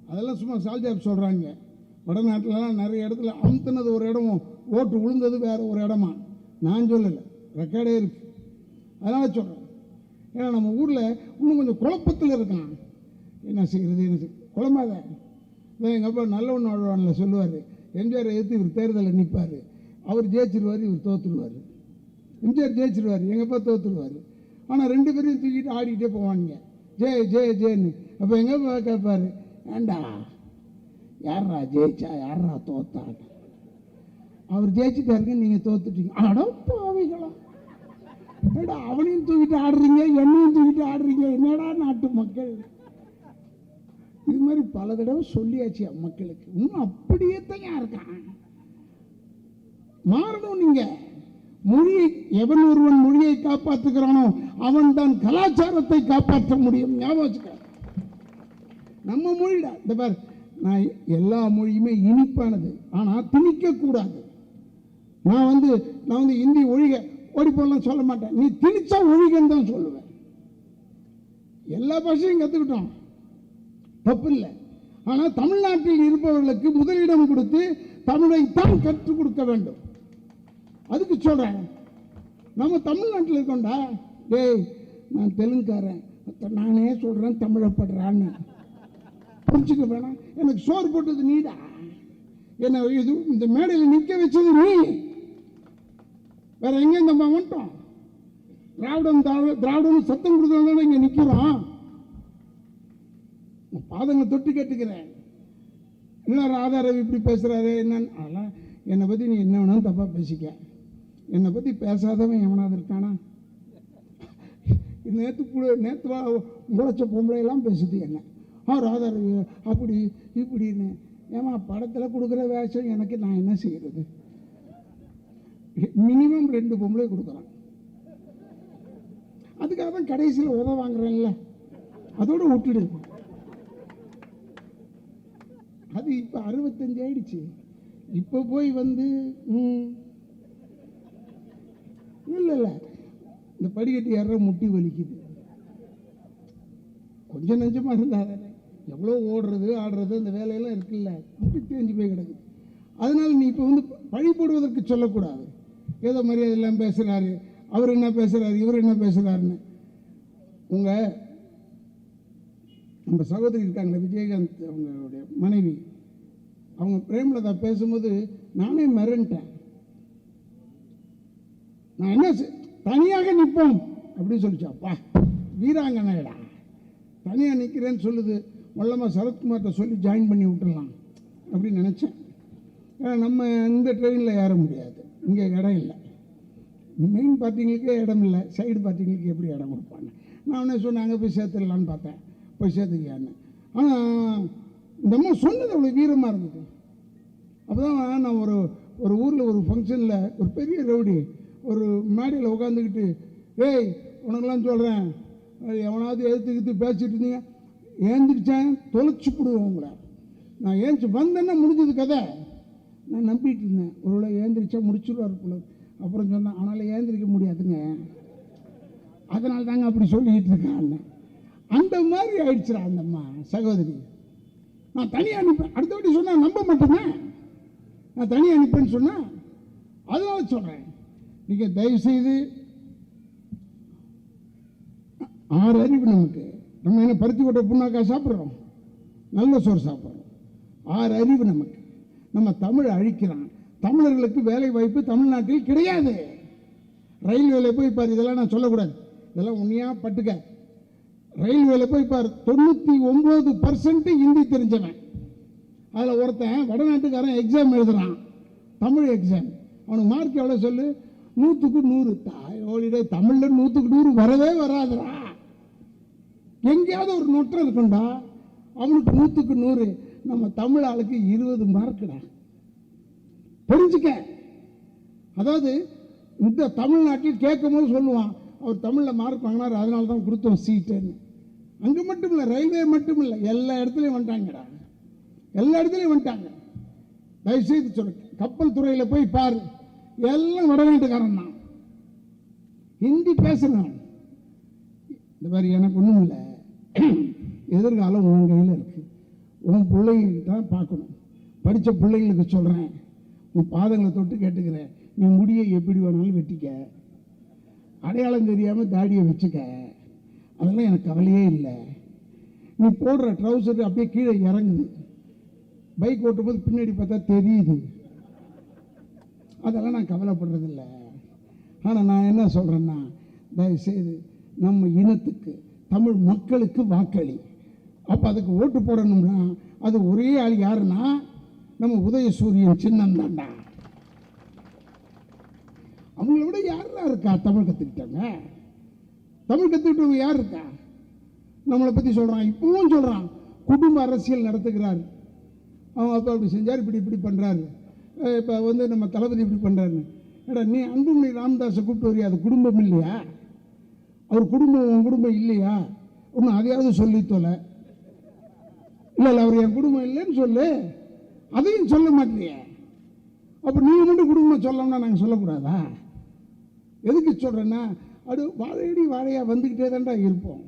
அதெல்லாம் சும்மா சால்ஜாப் சொல்கிறாங்க. வடநாட்டிலலாம் நிறைய இடத்துல அமுத்துனது ஒரு இடம், ஓட்டு விழுந்தது வேற ஒரு இடமா. நான் சொல்லலை, ரெக்கார்டே இருக்கு. அதனால் சொல்கிறேன். ஏன்னா நம்ம ஊரில் இன்னும் கொஞ்சம் குழப்பத்தில் இருக்கான். என்ன செய்கிறது குழம்பாத. எங்கள் அப்பா நல்ல ஒன்று வாழ்வான்ல சொல்லுவார். எம்ஜிஆர் எதிர்த்து இவர் தேர்தலில் நிற்பார், அவர் ஜெயிச்சிருவார், இவர் தோற்றுருவார். எம்ஜிஆர் ஜெயிச்சிருவார், எங்கள் அப்பா தோற்றுருவார். ஆனால் 2 பேரையும் தூக்கிட்டு ஆடிக்கிட்டே போவானுங்க, ஜெயன்னு. அப்போ எங்கள் அப்பா கேட்பார், ஏண்டா யாரா ஜெயிச்சா யாரா தோத்தா? அவர் ஜெயிச்சுட்டாருங்க, நீங்கள் தோத்துட்டீங்க. அடப்பாவிகளா, ஏடா அவனையும் தூக்கிட்டு ஆடுறீங்க, என்னையும் தூக்கிட்டு ஆடுறீங்க, என்னடா நாட்டு மக்கள்? இது மாதிரி பல தடவை சொல்லியாச்சு மக்களுக்கு. இன்னும் அப்படியே தான் இருக்கான். மாறணும். நீங்க மொழியை, எவன் ஒருவன் மொழியை காப்பாற்றுகிறானோ அவன் தான் கலாச்சாரத்தை காப்பாற்ற முடியும். ஞாபகம் வச்சுக்க. நம்ம மொழிடா. இந்த பார், நான் எல்லா மொழியுமே இனிப்பானது, ஆனால் திணிக்க கூடாது. நான் இந்தி ஒழிக ஓடி போடலாம் சொல்ல மாட்டேன். நீ திணிச்சா ஒழிகன்னு தான் சொல்லுவேன். எல்லா பாஷையும் கற்றுக்கிட்டோம், தப்பு இல்லை. ஆனால் தமிழ்நாட்டில் இருப்பவர்களுக்கு முதலிடம் கொடுத்து தமிழைத்தான் கற்றுக் கொடுக்க வேண்டும். அதுக்கு சொல்றேன். நம்ம தமிழ்நாட்டில் இருக்கோண்டா. டேய், நான் தெலுங்குக்காரன், நானே சொல்றேன் தமிழப்படுறான்னு புரிஞ்சுக்க வேணாம். எனக்கு சோறு போட்டது நீடா, என்ன இது இந்த மேடையில் நிற்க வச்சது நீ. வேற எங்கே இந்த வந்துட்டோம்? திராவிடம் சத்தம் கொடுத்தா இங்கே நிற்கிறோம். பாதங்களை தொட்டு கேட்டுக்கிறேன். இல்லை ராதாரவி இப்படி பேசுகிறாரு என்னன்னு, அதெல்லாம் என்னை பற்றி நீ என்ன வேணாலும் தப்பாக பேசிக்க. என்னை பற்றி பேசாதவன் எவனாவது இருக்கானா? நேற்று முளைச்ச பொம்பளையெல்லாம் பேசுது என்ன, ராதாரவி அப்படி இப்படின்னு. ஏமா படத்தில் கொடுக்குற வேஷம் எனக்கு நான் என்ன செய்கிறது? மினிமம் 2 பொம்பளை கொடுக்குறான். அதுக்காக தான் கடைசியில் உத வாங்குறேன்ல, அதோட விட்டுடு. அது இப்போ 65 ஆயிடுச்சு. இப்போ போய் வந்து இல்லை இந்த படிக்கட்டு ஏற முட்டி வலிக்குது. கொஞ்சம் நெஞ்சமாக இருந்தால் தானே, எவ்வளோ ஓடுறது ஆடுறது அந்த வேலையெல்லாம் இருக்குல்ல, முட்டி தேஞ்சு போய் கிடக்குது. அதனால் நீ இப்போ வந்து பழி போடுவதற்கு சொல்லக்கூடாது. ஏதோ மரியாதை எல்லாம் பேசுகிறாரு, அவர் என்ன பேசுகிறாரு, இவர் என்ன பேசுகிறாருன்னு. நம்ம சகோதரி இருக்காங்களே விஜயகாந்த், அவங்களுடைய மனைவி, அவங்க பிரேமலதா பேசும்போது நானே மிரண்டேன். நான் என்ன தனியாக நிற்போம் அப்படின்னு சொல்லிச்சாப்பா, வீராங்கனைடா தனியாக நிற்கிறேன்னு சொல்லுது. மொல்லமாக சரத்குமார்கிட்ட சொல்லி ஜாயின் பண்ணி விட்டுடலாம் அப்படின்னு நினச்சேன். ஏன்னா நம்ம இந்த ட்ரெயினில் ஏற முடியாது, இங்கே இடம் இல்லை. மெயின் பார்ட்டிங்களுக்கே இடம் இல்லை, சைடு பார்ட்டிங்களுக்கு எப்படி இடம் கொடுப்பாங்க? நான் உடனே சொன்னேன் அங்கே போய் சேர்த்துடலான்னு பார்த்தேன், போய் சேர்த்துக்கியான்னு. ஆனால் இந்த அம்மா சொன்னது அவ்வளோ வீரமாக இருந்தது. அப்போ தான் நான் ஒரு ஊரில் ஒரு ஃபங்க்ஷனில் ஒரு பெரிய ரவுடி ஒரு மேடையில் உட்காந்துக்கிட்டு, ஏய் உனக்கெல்லாம் சொல்கிறேன், எவனாவது எழுத்துக்கிட்டு பேசிட்டு இருந்தீங்க, ஏந்திரிச்சேன் தொலைச்சி போடுவோம் உங்களை. நான் ஏந்திச்சு வந்தேன்னா முடிஞ்சது கதை. நான் நம்பிட்டு இருந்தேன், ஒருவேளை ஏந்திரிச்சா முடிச்சுடுவார் போல. அப்புறம் சொன்னேன், ஆனாலும் ஏந்திரிக்க முடியாதுங்க, அதனால தாங்க அப்படி சொல்லிக்கிட்டு இருக்கான்னு. அந்த மாதிரி ஆயிடுச்சுடா அந்த அம்மா சகோதரி. நான் தனியாக அனுப்பேன், அடுத்த வாட்டி சொன்னால் நம்ப மாட்டேங்க. நான் தனியாக அனுப்பேன்னு சொன்னேன். அதனால சொல்கிறேன், நீங்கள் தயவுசெய்து 6 அறிவு நமக்கு. நம்ம என்ன பருத்தி கொட்டை புண்ணாக்கா சாப்பிட்றோம், நல்ல சோறு சாப்பிட்றோம். 6 அறிவு நமக்கு. நம்ம தமிழை அழிக்கிறான். தமிழர்களுக்கு வேலை வாய்ப்பு தமிழ்நாட்டில் கிடையாது. ரயில்வேல போய் பாரு, இதெல்லாம் நான் சொல்லக்கூடாது, இதெல்லாம் உண்மையாக பட்டுக்க. ரயில்வேல போய் பாரு, 99% ஹிந்தி தெரிஞ்சவன். அதில் ஒருத்தன் வடநாட்டுக்காரன் எக்ஸாம் எழுதுறான், தமிழ் எக்ஸாம். அவனுக்கு மார்க் எவ்வளோ சொல்லு? 100க்கு 100. தாயோட தமிழில் 100க்கு 100 வரவே வராதுடா. எங்கேயாவது ஒரு நொற்றம் இருக்குண்டா. அவனுக்கு 100க்கு 100. நம்ம தமிழ் ஆளுக்கு 20 மார்க்குடா. தெரிஞ்சுக்க. அதாவது இந்த தமிழ்நாட்டில் கேட்கும் போது சொல்லுவான், அவர் தமிழில் மார்க் வாங்கினார், அதனால தான் கொடுத்தோம் சீட்டுன்னு. அங்கே மட்டும் இல்லை, ரயில்வே மட்டும் இல்லை, எல்லா இடத்துலையும் வந்துட்டாங்கடா, எல்லா இடத்துலையும் வந்துட்டாங்க. தயவுசெய்து சொல்லு, கப்பல் துறையில் போய் பாரு, எல்லாம் வடநாட்டுக்காரன் தான், ஹிந்தி பேசுகிறான். இந்த மாதிரி எனக்கு ஒன்றும் இல்லை, எதிர்காலம் உன் கையில் இருக்கு. உன் பிள்ளைங்களுக்கு தான் பார்க்கணும். படித்த பிள்ளைங்களுக்கு சொல்கிறேன், உன் பாதங்களை தொட்டு கேட்டுக்கிறேன், நீ முடியை எப்படி வேணாலும் வெட்டிக்க, அடையாளம் தெரியாமல் தாடியை வச்சுக்க, அதெல்லாம் எனக்கு கவலையே இல்லை. நீ போடுற ட்ரௌசர் அப்படியே கீழே இறங்குது, பைக் ஓட்டும் போது பின்னாடி பார்த்தா தெரியுது, அதெல்லாம் நான் கவலைப்படுறதில்லை. ஆனால் நான் என்ன சொல்கிறேன்னா, தயவுசெய்து நம்ம இனத்துக்கு, தமிழ் மக்களுக்கு வாக்களி. அப்போ அதுக்கு ஓட்டு போடணும்னா அது ஒரே ஆள் யாருன்னா நம்ம உதயசூரியன் சின்னம் தாண்டா. அவங்கள விட யாரா இருக்கா தமிழ் கற்றுக்கிட்டாங்க? தமிழ் கற்றுக்கிட்டவங்க யார் இருக்கா? நம்மளை பற்றி சொல்கிறான், இப்பவும் சொல்கிறான், குடும்ப அரசியல் நடத்துகிறார். அவங்க அப்பா இப்படி செஞ்சார், இப்படி பண்ணுறாரு, இப்போ வந்து நம்ம தளபதி இப்படி பண்ணுறாரு. ஏடா நீ அன்புமணி ராமதாஸை கூப்பிட்டு வரியா? அது குடும்பம் இல்லையா? அவர் குடும்பம் உன் குடும்பம் இல்லையா? ஒன்று அதையாவது சொல்லி தொலை. இல்லை அவர் என் குடும்பம் இல்லைன்னு சொல்லு, அதையும் சொல்ல மாட்டேறிய. அப்போ நீங்கள் மட்டும் குடும்பம் சொல்லணும்னா நாங்கள் சொல்லக்கூடாதா? எதுக்கு சொல்கிறேன்னா, அது வாழையடி வாழையாக வந்துக்கிட்டே தான்டா இருப்போம்.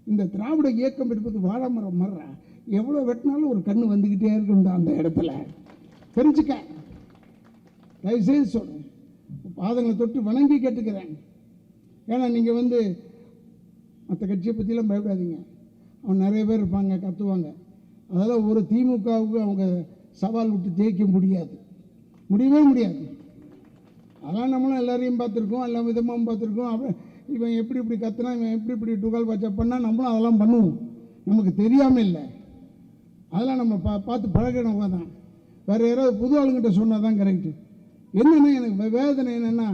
இந்த திராவிட இயக்கம் இருப்பது வாழை மரம் மர்ற, எவ்வளோ வெட்டினாலும் ஒரு கண்ணு வந்துக்கிட்டே இருக்குண்டா அந்த இடத்துல. தெரிஞ்சுக்க. தயவுசெய்து சொல்கிறேன், பாதங்களை தொட்டு வணங்கி கேட்டுக்கிறேன். ஏன்னா நீங்கள் வந்து மற்ற கட்சியை பற்றிலாம் பயப்படாதீங்க. அவன் நிறைய பேர் இருப்பாங்க, கத்துவாங்க. அதெல்லாம் ஒரு திமுகவுக்கு அவங்க சவால் விட்டு ஜெயிக்க முடியாது, முடியவே முடியாது. அதெல்லாம் நம்மளும் எல்லாரையும் பார்த்துருக்கோம், எல்லா விதமாகவும் பார்த்துருக்கோம். அப்போ இவன் எப்படி இப்படி கத்துனா, இவன் எப்படி இப்படி டுகால் பாச்சா பண்ணால் நம்மளும் அதெல்லாம் பண்ணுவோம். நமக்கு தெரியாமல் இல்லை, அதெல்லாம் நம்ம பார்த்து பழகினவங்க தான். வேறு யாராவது புது ஆளுங்கிட்ட சொன்னால் தான் கரெக்டு. என்னென்னா எனக்கு வேதனை என்னென்னா,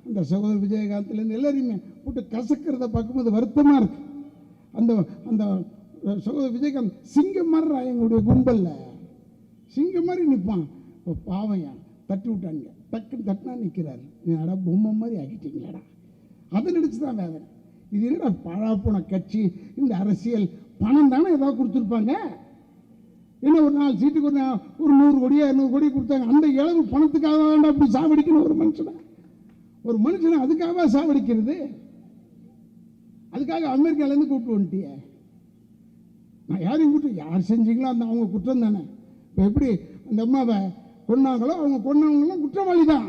அந்த சகோதரர் விஜயகாந்த்லேருந்து எல்லாரையுமே போட்டு கசக்கிறத பார்க்கும்போது வருத்தமாக இருக்குது. அந்த அந்த சகோதரர் விஜயகாந்த் சிங்கம் மாதிரி எங்களுடைய கும்பலில் சிங்கம் மாதிரி நிற்பான். இப்போ பாவையா தட்டி விட்டாங்க, டக்குன்னு தட்டினா நிற்கிறாரு. நீ அடா பொம்மை மாதிரி ஆக்கிட்டீங்களாடா, அதை நினச்சி தான் வேதனை. இது என்னடா பழாப்போன கட்சி, இந்த அரசியல் பணம் தானே ஏதாவது கொடுத்துருப்பாங்க. என்ன ஒரு 4 சீட்டுக்கு ஒரு 100 கோடியோ 200 கோடி கொடுத்தாங்க. அந்த இளவு பணத்துக்காக வேண்டாம் அப்படி சாவடிக்கணும் ஒரு மனுஷனை அதுக்காக சாவடிக்கிறது. அதுக்காக அமெரிக்காலேருந்து கூப்பிட்டு வந்துட்டியே. நான் யாரையும் கூப்பிட்டு யார் செஞ்சீங்களோ அந்த அவங்க குற்றம் தானே. இப்போ எப்படி அந்த அம்மாவை கொன்னாங்களோ அவங்க கொன்னவங்களும் குற்றவாளி தான்.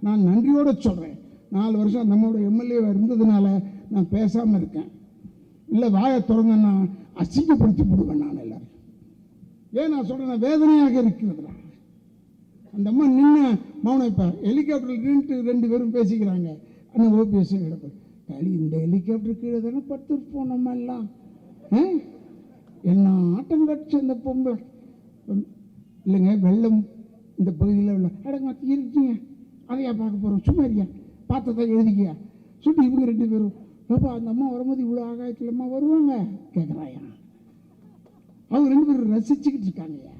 நான் நன்றியோடு சொல்கிறேன். 4 வருஷம் அந்த அம்மாவோட எம்எல்ஏவாக இருந்ததுனால நான் பேசாமல் இருக்கேன். இல்லை வாயை திறந்தேன்னா அசிங்கப்படுத்தி போடுவேன் நான் எல்லாரும். ஏன் நான் சொல்கிறேன், வேதனையாக இருக்கிறதுடா. அந்த அம்மா நின்று மௌனம். இப்போ ஹெலிகாப்டரில் நின்றுட்டு 2 பேரும் பேசிக்கிறாங்க. ஆனால் ஓபிஎஸ் களி இந்த ஹெலிகாப்டர் கீழே தானே படுத்துருப்போம் நம்ம எல்லாம். என்ன ஆட்டம் கட்சி அந்த பொம்பளை இல்லைங்க, வெள்ளம் இந்த பகுதியில் உள்ள அடங்க இருக்கீங்க, அதையா பார்க்க போகிறோம், சும்மா இருக்கியா, பார்த்ததான் எழுதிக்கியா சுட்டு இவங்க 2 பேரும் அப்பா அந்த அம்மா வரும்போது இவ்வளோ ஆகாயத்தில் அம்மா வருவாங்க கேட்குறாயா. அவங்க 2 பேரும் ரசிச்சுக்கிட்டு இருக்காங்கய்யா.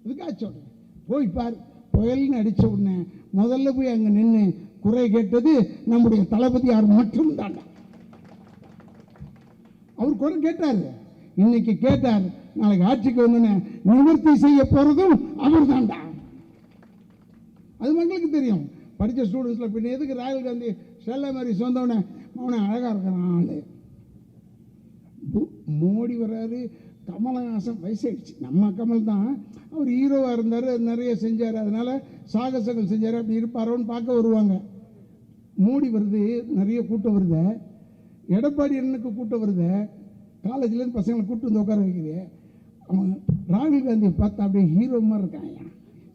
அதுக்காக சொல்கிறேன், போய் பார். புயல்னு அடித்த உடனே முதல்ல போய் அங்கே நின்று குறை கேட்டது நம்முடைய தளபதியார் மட்டும் தாண்டா. அவர் குறை கேட்டார், இன்னைக்கு கேட்டார், நாளைக்கு ஆட்சிக்கு வந்தோன்னே நிவர்த்தி செய்ய போகிறதும் அவர் தாண்டா. அது மக்களுக்கு தெரியும். படித்த ஸ்டூடெண்ட்ஸில் பின்ன எதுக்கு ராகுல் காந்தி ஸ்டெல்லா மாதிரி சொந்தவனே அவனை அழகாக இருக்கிறான் ஆள். மோடி வர்றாரு, கமலஹாசன் வயசாயிடுச்சு, நம்ம கமல் தான். அவர் ஹீரோவாக இருந்தார், நிறைய செஞ்சார், அதனால் சாகசங்கள் செஞ்சார். அப்படி இருப்பாரோன்னு பார்க்க வருவாங்க. மோடி வருது, நிறைய கூட்டம் வருது. எடப்பாடி அண்ணனுக்கு கூட்டம் வருது. காலேஜ்லேருந்து பசங்களை கூப்பிட்டு வந்து உட்கார வைக்குது. அவன் ராகுல் காந்தியை பார்த்தா அப்படியே ஹீரோ மாதிரி இருக்கான்,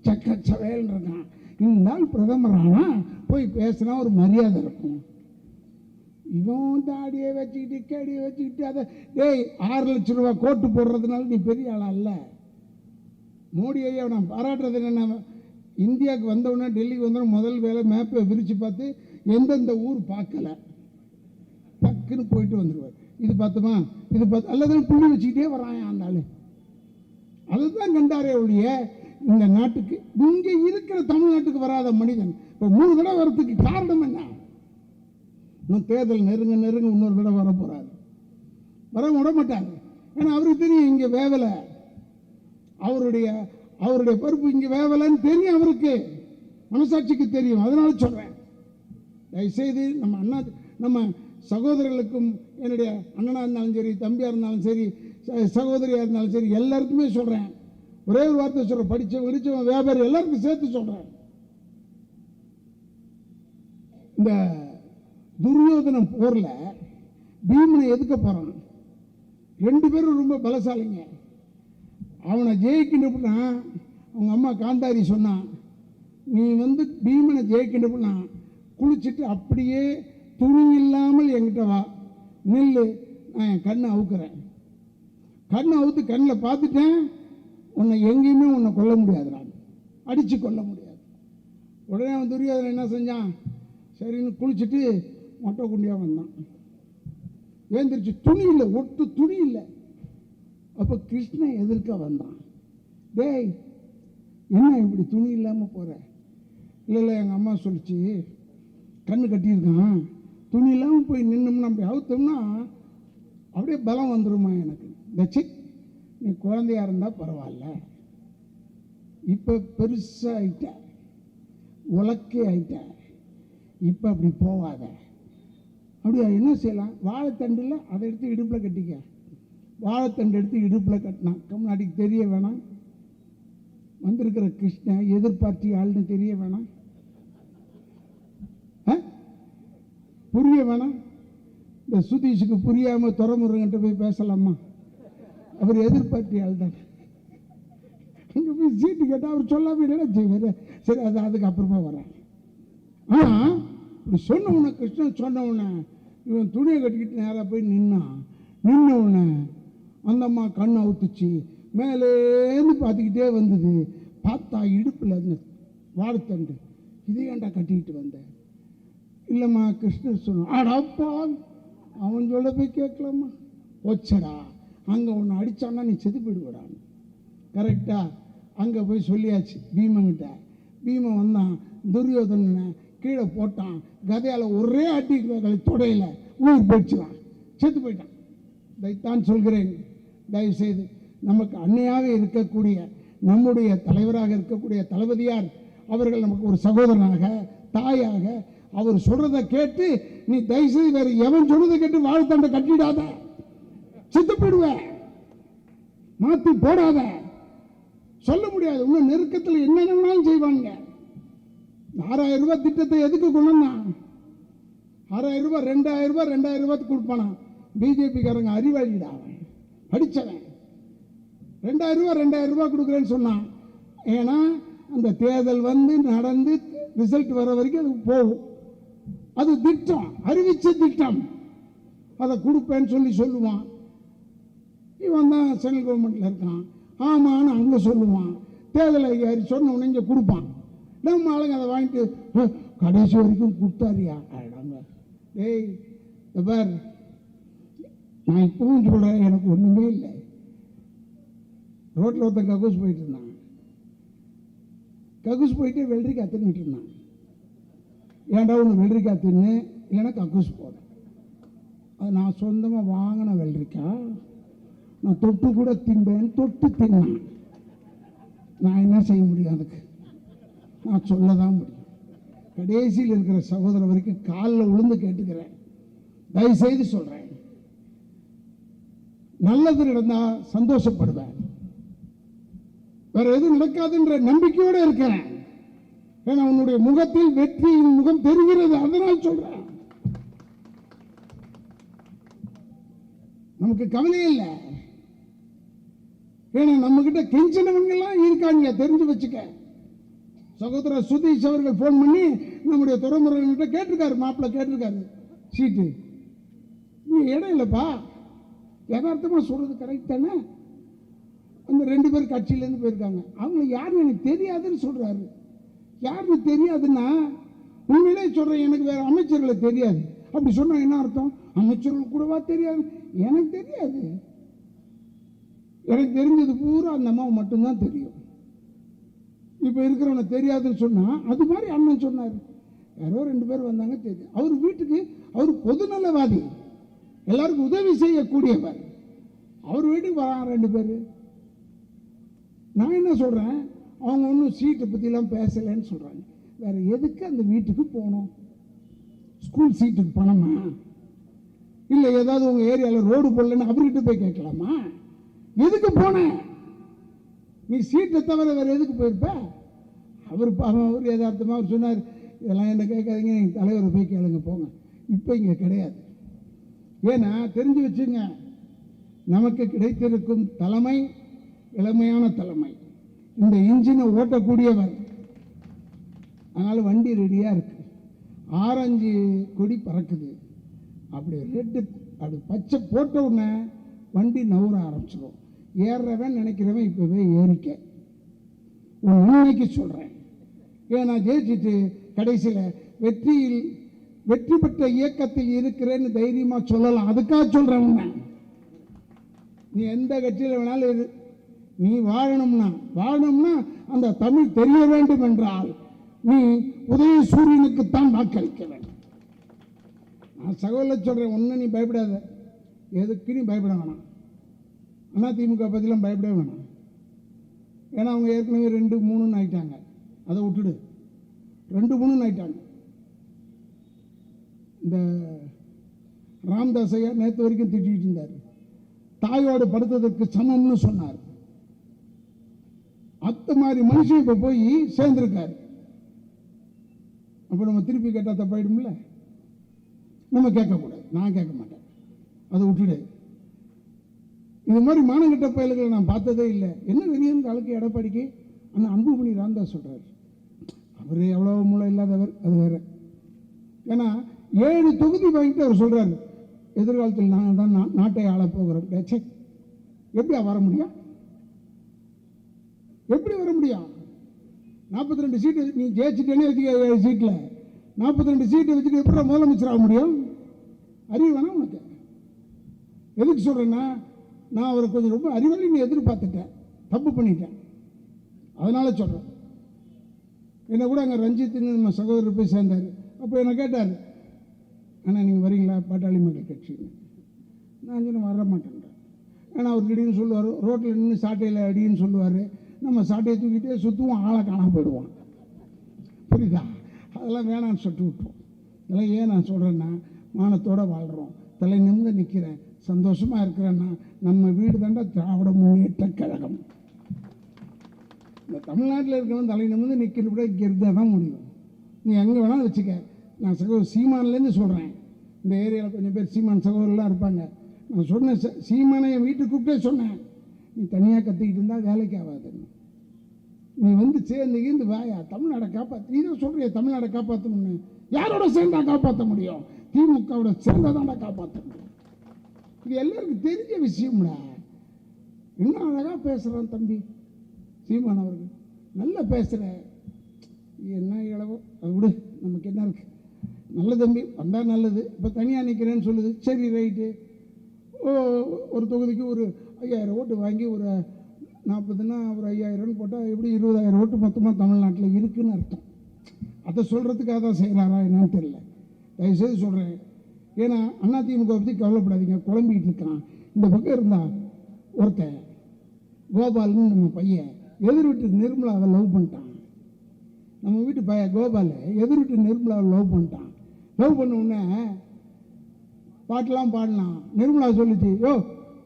சக்க சவேல்னு இருக்கான். இந்த நாள் பிரதமர் ஆனால் போய் பேசினா ஒரு மரியாதை இருக்கும். இவன் தாடியை வச்சுக்கிட்டு கேடியை வச்சுக்கிட்டு அதை டேய் 6 லட்சம் ரூபா கோட்டு போடுறதுனால நீ பெரிய ஆளா இல்லை. மோடி ஐயா நான் பாராட்டுறது என்னென்ன, இந்தியாவுக்கு வந்தவுடனே டெல்லிக்கு வந்தோடனே முதல் வேலை மேப்பை விரித்து பார்த்து எந்தெந்த ஊர் பார்க்கல டக்குன்னு போயிட்டு வந்துடுவார். இது பார்த்துமா இது பார்த்து அல்லது புள்ளி வச்சுக்கிட்டே வரான் அந்த ஆள். அதுதான் கண்டாரே ஒழிய இந்த நாட்டுக்கு இங்கே இருக்கிற தமிழ்நாட்டுக்கு வராத மனிதன் இப்போ 3 தடவை வர்றதுக்கு காரணம் என்ன? இன்னும் தேர்தல் நெருங்க இன்னொரு தடவை வர போகிறாரு, வர விட மாட்டார். ஏன்னா அவருக்கு தெரியும் இங்கே வேவலை, அவருடைய பருப்பு இங்கே வேவலைன்னு தெரியும், அவருக்கு மனசாட்சிக்கு தெரியும். அதனால சொல்கிறேன், தயவுசெய்து நம்ம சகோதரர்களுக்கும், என்னுடைய அண்ணனாக இருந்தாலும் சரி, தம்பியாக இருந்தாலும் சரி, சகோதரியாக இருந்தாலும் சரி, எல்லாருக்குமே சொல்கிறேன், ஒரே ஒரு வார்த்தை சொல்கிறேன், படித்தவன் வியாபாரி எல்லாருக்கும் சேர்த்து சொல்கிறேன். இந்த துரியோதனம் போரில் பீமனை எதுக்க போகிறான். 2 பேரும் ரொம்ப பலசாலிங்க. அவனை ஜெயிக்கின்றப்பனா அவங்க அம்மா காந்தாரி சொன்னான், நீ பீமனை ஜெயிக்கின்றப்பனா குளிச்சுட்டு அப்படியே துணி இல்லாமல் என்கிட்ட வா, நில்லு, நான் என் கண்ணை அவுக்கிறேன். கண்ணை அவுத்து கண்ணில் பார்த்துட்டேன், உன்னை எங்கேயுமே உன்னை கொல்ல முடியாது, நான் அடித்து கொல்ல முடியாது. உடனே அவன் துரியோதனன் என்ன செஞ்சான், சரின்னு குளிச்சுட்டு மொட்டை குண்டியாக வந்தான். ஏந்திரிச்சு துணி இல்லை, ஒட்டு துணி இல்லை. அப்போ கிருஷ்ணன் எதிர்க்க வந்தான், டேய் என்ன இப்படி துணி இல்லாமல் போகிற? இல்லை எங்கள் அம்மா சொல்லிச்சு, கண்ணு கட்டியிருக்கான், துணி இல்லாமல் போய் நின்னோம்னா அப்படி அவுத்தோம்னா அப்படியே பலம் வந்துடுமா எனக்கு. தட்சி நீ குழந்தையா இருந்தால் பரவாயில்ல, இப்போ பெருசாக ஆயிட்ட, உலக்கே ஆயிட்ட, இப்போ அப்படி போவாத. அப்படியா என்ன செய்யலாம், வாழைத்தண்டில் அதை எடுத்து இடுப்பில் கட்டிக்க. வாழைத்தண்டு எடுத்து இடுப்பில் கட்டினா கம்நாட்டிக்கு தெரிய வேணாம், வந்திருக்கிற கிருஷ்ணன் எதிர்பார்த்தி ஆள்னு தெரிய வேணாம், புரிய வேணாம். இந்த சுதீஷுக்கு புரியாமல் துறமுருகன்ட்டு போய் பேசலாமா, அவர் எதிர்பார்த்தி ஆள் தான். அங்கே போய் சீட்டு கேட்டால் அவர் சொல்லாமல் என்ன செய்வார், சரி, அது அதுக்கு அப்புறமா வரேன். ஆனால் இப்படி சொன்ன உடனே, கிருஷ்ணன் சொன்ன உடனே இவன் துணியை கட்டிக்கிட்டு நேராக போய் நின்ன உடனே அந்த அம்மா கண்ணை அவுத்துச்சு. மேலேருந்து பார்த்துக்கிட்டே வந்தது. பார்த்தா இடுப்பில் அந்த வாழைத்தண்டு. இது ஏன்டா கட்டிக்கிட்டு வந்தேன்? இல்லைம்மா, கிருஷ்ணன் சொன்னான். ஆடாப்பா, அவன் சொல்ல போய் கேட்கலாமா? ஒச்சடா, அங்கே ஒன்று அடித்தான்னா நீ செத்து போயிடுவாடான்னு. கரெக்டாக அங்கே போய் சொல்லியாச்சு பீமன்கிட்ட. பீமன் வந்தான், துரியோதனனை கீழே போட்டான். கதையால் ஒரே அடி தொடையில் உயிர் போயிடுச்சுதான், செத்து போயிட்டான். இதைத்தான் சொல்கிறேன். தயவுசெய்து நமக்கு அன்னையாக இருக்கக்கூடிய நம்முடைய தலைவராக இருக்கக்கூடிய தளபதியார் அவர்கள் நமக்கு ஒரு சகோதரனாக, தாயாக, அவர் சொல்றதை கேட்டு நீ தயவுசெய்து வேறு எவன் சொல்றதை கேட்டு வாழ்த்தண்டை கட்டிடாத, செத்து போயிடுவ, மாற்றி போடாத. சொல்ல முடியாது, இன்னும் நெருக்கத்தில் என்னென்னாலும் செய்வாங்க. 6000 ரூபாய் திட்டத்தை எதுக்கு கொண்டு வந்தான்? 6000 ரூபாய் 2000 ரூபாய் 2000 ரூபாய்க்கு கொடுப்பானா? பிஜேபிக்காரங்க அறிவாளிடா, அவன் படித்தவன். 2000 ரூபாய் கொடுக்குறேன்னு சொன்னான். ஏன்னா அந்த தேர்தல் வந்து நடந்து ரிசல்ட் வர வரைக்கும் அது போகும். அது திட்டம், அறிவிச்ச திட்டம். அதை கொடுப்பேன்னு சொல்லுவான். இவன் தான் சென்ட்ரல் கவர்மெண்ட்டில் இருக்கான், ஆமான்னு அங்கே சொல்லுவான். தேர்தல் அதிகாரி சொன்ன உடனே இங்கே கொடுப்பான். நம்ம ஆளுங்க அதை வாங்கிட்டு கடைசி வரைக்கும் கொடுத்தாரியா? டேய் பார், நான் இப்பவும் சொல்கிறேன், எனக்கு ஒன்றுமே இல்லை. ரோட்டில் ஒருத்தன் கக்கூஸ் போயிட்டு இருந்தான். கக்கூஸ் போயிட்டு வெள்ளரிக்காய் தின்னுட்டு இருந்தான். ஏன்டா ஒன்று வெள்ளரிக்காய் தின்னு, இல்லைன்னா கக்கூஸ் போகிறேன். அது நான் சொந்தமாக வாங்கின வெள்ளரிக்காய், நான் தொட்டு கூட தின்பேன். தொட்டு தின்னான். நான் என்ன செய்ய முடியும்? அதுக்கு நான் சொல்ல தான் முடியும். கடைசியில் இருக்கிற சகோதரர் வரைக்கும் காலில் விழுந்து கேட்டுக்கிறேன், தயவுசெய்து சொல்கிறேன், நல்லது நடந்தால் சந்தோஷப்படுவேன். வேற எதுவும் நடக்காதுன்ற நம்பிக்கையோடு இருக்கிறேன். ஏன்னா உன்னுடைய முகத்தில் வெற்றியின் முகம் தெரிகிறது, அதனால் சொல்றேன். நமக்கு கவலை இல்லை. ஏன்னா நம்ம கிட்ட கெஞ்சினவங்க எல்லாம் இருக்காங்க, தெரிஞ்சு வச்சுக்க. சகோதரர் சுதீஷ் அவர்கள் போன் பண்ணி நம்முடைய துறைமுறைகிட்ட கேட்டிருக்காரு, மாப்பிள்ள கேட்டிருக்காரு சீட்டு. நீ இடம் இல்லைப்பா, யதார்த்தமா சொல்றது கரெக்ட் தானே? அந்த 2 பேர் கட்சியிலேருந்து போயிருக்காங்க. அவங்க யாருன்னு எனக்கு தெரியாதுன்னு சொல்றாரு. யாருன்னு தெரியாதுன்னா உண்மையிலே சொல்றேன், எனக்கு வேற அமைச்சர்களை தெரியாது. அப்படி சொன்னா என்ன அர்த்தம்? அமைச்சர்கள் கூடவா தெரியாது? எனக்கு தெரியாது. எனக்கு தெரிஞ்சது பூரா அந்த அம்மாவை மட்டும்தான் தெரியும். இப்போ இருக்கிறவனை தெரியாதுன்னு சொன்னா, அது மாதிரி அண்ணன் சொன்னார், யாரோ 2 பேர் வந்தாங்க தெரியும். அவர் வீட்டுக்கு, அவர் பொதுநலவாதி, எல்லாருக்கும் உதவி செய்யக்கூடியவர். அவர் வீட்டுக்கு வராங்க 2 பேர். நான் என்ன சொல்றேன், அவங்க ஒன்றும் சீட்டை பற்றிலாம் பேசலைன்னு சொல்றாங்க. வேற எதுக்கு அந்த வீட்டுக்கு போகணும்? ஸ்கூல் சீட்டுக்கு பணமா? இல்லை ஏதாவது உங்க ஏரியாவில் ரோடு போடலன்னு அவர்கிட்ட போய் கேட்கலாமா? எதுக்கு போன? நீ சீட்டை தவிர வேற எதுக்கு போயிருப்ப? அவர் யதார்த்தமாக அவர் சொன்னார், இதெல்லாம் என்ன கேட்காதீங்க, நீங்கள் தலைவரை போய் கேளுங்க போங்க. இப்போ இங்கே கிடையாது. ஏன்னா தெரிஞ்சு வச்சுங்க, நமக்கு கிடைத்திருக்கும் தலைமை இளமையான தலைமை, இந்த இன்ஜினை ஓட்டக்கூடியவர். அதனால வண்டி ரெடியாக இருக்கு. ஆரஞ்சு கொடி பறக்குது, அப்படி ரெட்டு அப்படி பச்சை போட்ட உடனே வண்டி நவுற ஆரம்பிச்சிடும். ஏறுறவன் நினைக்கிறவன் இப்போவே ஏறிக்க. உன் உண்மைக்கு சொல்கிறேன். ஏன்னா ஜெயிச்சுட்டு கடைசியில் வெற்றி பெற்ற இயக்கத்தில் இருக்கிறேன்னு தைரியமாக சொல்லலாம். அதுக்காக சொல்கிறேன் உன்னை. நீ எந்த கட்சியில் வேணாலும் இரு, நீ வாழணும்னா அந்த தமிழ் தெரிய வேண்டும் என்றால் நீ உதயசூரியனுக்குத்தான் வாக்களிக்க வேண்டும். நான் சகோதரர் சொல்றேன், ஒன்னும் நீ பயப்படாத, எதுக்கு நீ பயப்பட வேணாம். அதிமுக பற்றிலாம் பயப்பட வேணாம். ஏன்னா அவங்க ஏற்கனவே 2-3 ஆயிட்டாங்க. அதை விட்டுடு, 2-3 ஆயிட்டாங்க. இந்த ராம்தாஸ் ஐயா நேற்று வரைக்கும் திட்டிகிட்டு இருந்தார், தாயோடு படுத்ததற்கு சமம்னு சொன்னார். அந்த மாதிரி மனுஷன் இப்ப போய் சேர்ந்திருக்காரு. அப்ப நம்ம திருப்பி கேட்டா தப்பாயிடும்ல. நம்ம கேட்கக்கூடாது, நான் கேட்க மாட்டேன், அதை விட்டுடு. இது மாதிரி மானங்கட்ட பயல்களை நான் பார்த்ததே இல்லை. என்ன வெளியே ஆளுக்கு எடப்பாடிக்கு ஆனால் அன்புமணி ராமதாஸ் சொல்றாரு, அவர் எவ்வளோ மூளை இல்லாதவர், அது வேறு. ஏன்னா 7 தொகுதி வாங்கிட்டு அவர் சொல்கிறார், எதிர்காலத்தில் நாங்கள் தான் நாட்டை ஆளப் போகிறோம். எப்படி வர முடியும்? எப்படி வர முடியும்? 42 சீட்டு நீ ஜெயிச்சுட்டேனே வச்சுக்க, 7 சீட்டில் 42 சீட்டை வச்சுட்டு எப்படி முதலமைச்சர் ஆக முடியும்? அறிவு வேணா உனக்கு. எதுக்கு சொல்கிறேன்னா, நான் அவரை கொஞ்சம் ரொம்ப அறிவாளின்னு எதிர்பார்த்துட்டேன், தப்பு பண்ணிட்டேன். அதனால சொல்கிறேன். என்னை கூட அங்கே ரஞ்சித்னு நம்ம சகோதரர் போய் சேர்ந்தார். அப்போ என்னை கேட்டார், அண்ணா நீங்கள் வரீங்களா பாட்டாளி மக்கள் கட்சின்னு? நான் சொன்ன வர மாட்டேன்றேன். ஏன்னா அவர் திடீர்னு சொல்லுவார், ரோட்டில் நின்று சாட்டையில் அடின்னு சொல்லுவார். நம்ம சாட்டையை தூக்கிட்டே சுற்றுவோம், ஆளை காணாமல் போயிடுவோம். புரியுதா? அதெல்லாம் வேணான்னு சொல்லிட்டு விட்டுருவோம். இதெல்லாம் ஏன் நான் சொல்கிறேன்னா, மானத்தோடு வாழ்கிறோம், தலை நிமிர்ந்து நிற்கிறேன், சந்தோஷமாக இருக்கிறேன்னா நம்ம வீடு தாண்டா திராவிட முன்னேற்ற கழகம். இந்த தமிழ்நாட்டில் இருக்கிறவன் தலை நிமிர்ந்து நிற்கிறது கூட இங்கே இருந்தால் தான் முடியும். நீ எங்கே வேணாலும் வச்சுக்க. நான் சகோதரர் சீமான்லேருந்து சொல்கிறேன். இந்த ஏரியாவில் கொஞ்சம் பேர் சீமான் சகோதரர்லாம் இருப்பாங்க. நான் சொன்னேன், சீமானை என் வீட்டுக்கு கூப்பிட்டே சொன்னேன், நீ தனியாக கற்றுக்கிட்டு இருந்தால் வேலைக்கு ஆகாதுன்னு. நீ வந்து சேர்ந்து வாயா, தமிழ்நாடை காப்பாற்று. நீ தான் சொல்கிறிய தமிழ்நாடை காப்பாற்றணும்னு. யாரோட சேர்ந்தா காப்பாற்ற முடியும்? திமுகவோட சேர்ந்தாதான்டா காப்பாற்ற முடியும். இது எல்லாருக்கும் தெரிஞ்ச விஷயம்டா. இன்னும் அழகாக பேசுகிறான் தம்பி சீமான் அவர்கள், நல்லா பேசுகிற. என்ன இளவோ அது விடு, நமக்கு என்ன இருக்குது? நல்ல தம்பி வந்தால் நல்லது. இப்போ தனியாக நிற்கிறேன்னு சொல்லுது, சரி ரைட்டு. ஒரு தொகுதிக்கு ஒரு 5000 ஓட்டு வாங்கி ஒரு 40ன்னா ஒரு 5000 போட்டால் எப்படி 20,000 ஓட்டு மொத்தமாக தமிழ்நாட்டில் இருக்குதுன்னு அர்த்தம். அதை சொல்கிறதுக்காக தான் செய்கிறாரா என்னன்னு தெரியல. தயவுசெய்து சொல்கிறேன். ஏன்னா அதிமுக பற்றி கவலைப்படாதீங்க, குழம்பிக்கிட்டு இருக்கான். இந்த பக்கம் இருந்தால் ஒருத்தன் கோபால்னு நம்ம பையன் எதிர் வீட்டு நிர்மலாவை லவ் பண்ணிட்டான். நம்ம வீட்டு பையன் கோபால் எதிர் வீட்டு நிர்மலாவை லவ் பண்ணிட்டான். லவ் பண்ண உடனே பாட்டெலாம் பாடலாம். நிர்மலா சொல்லிச்சு, யோ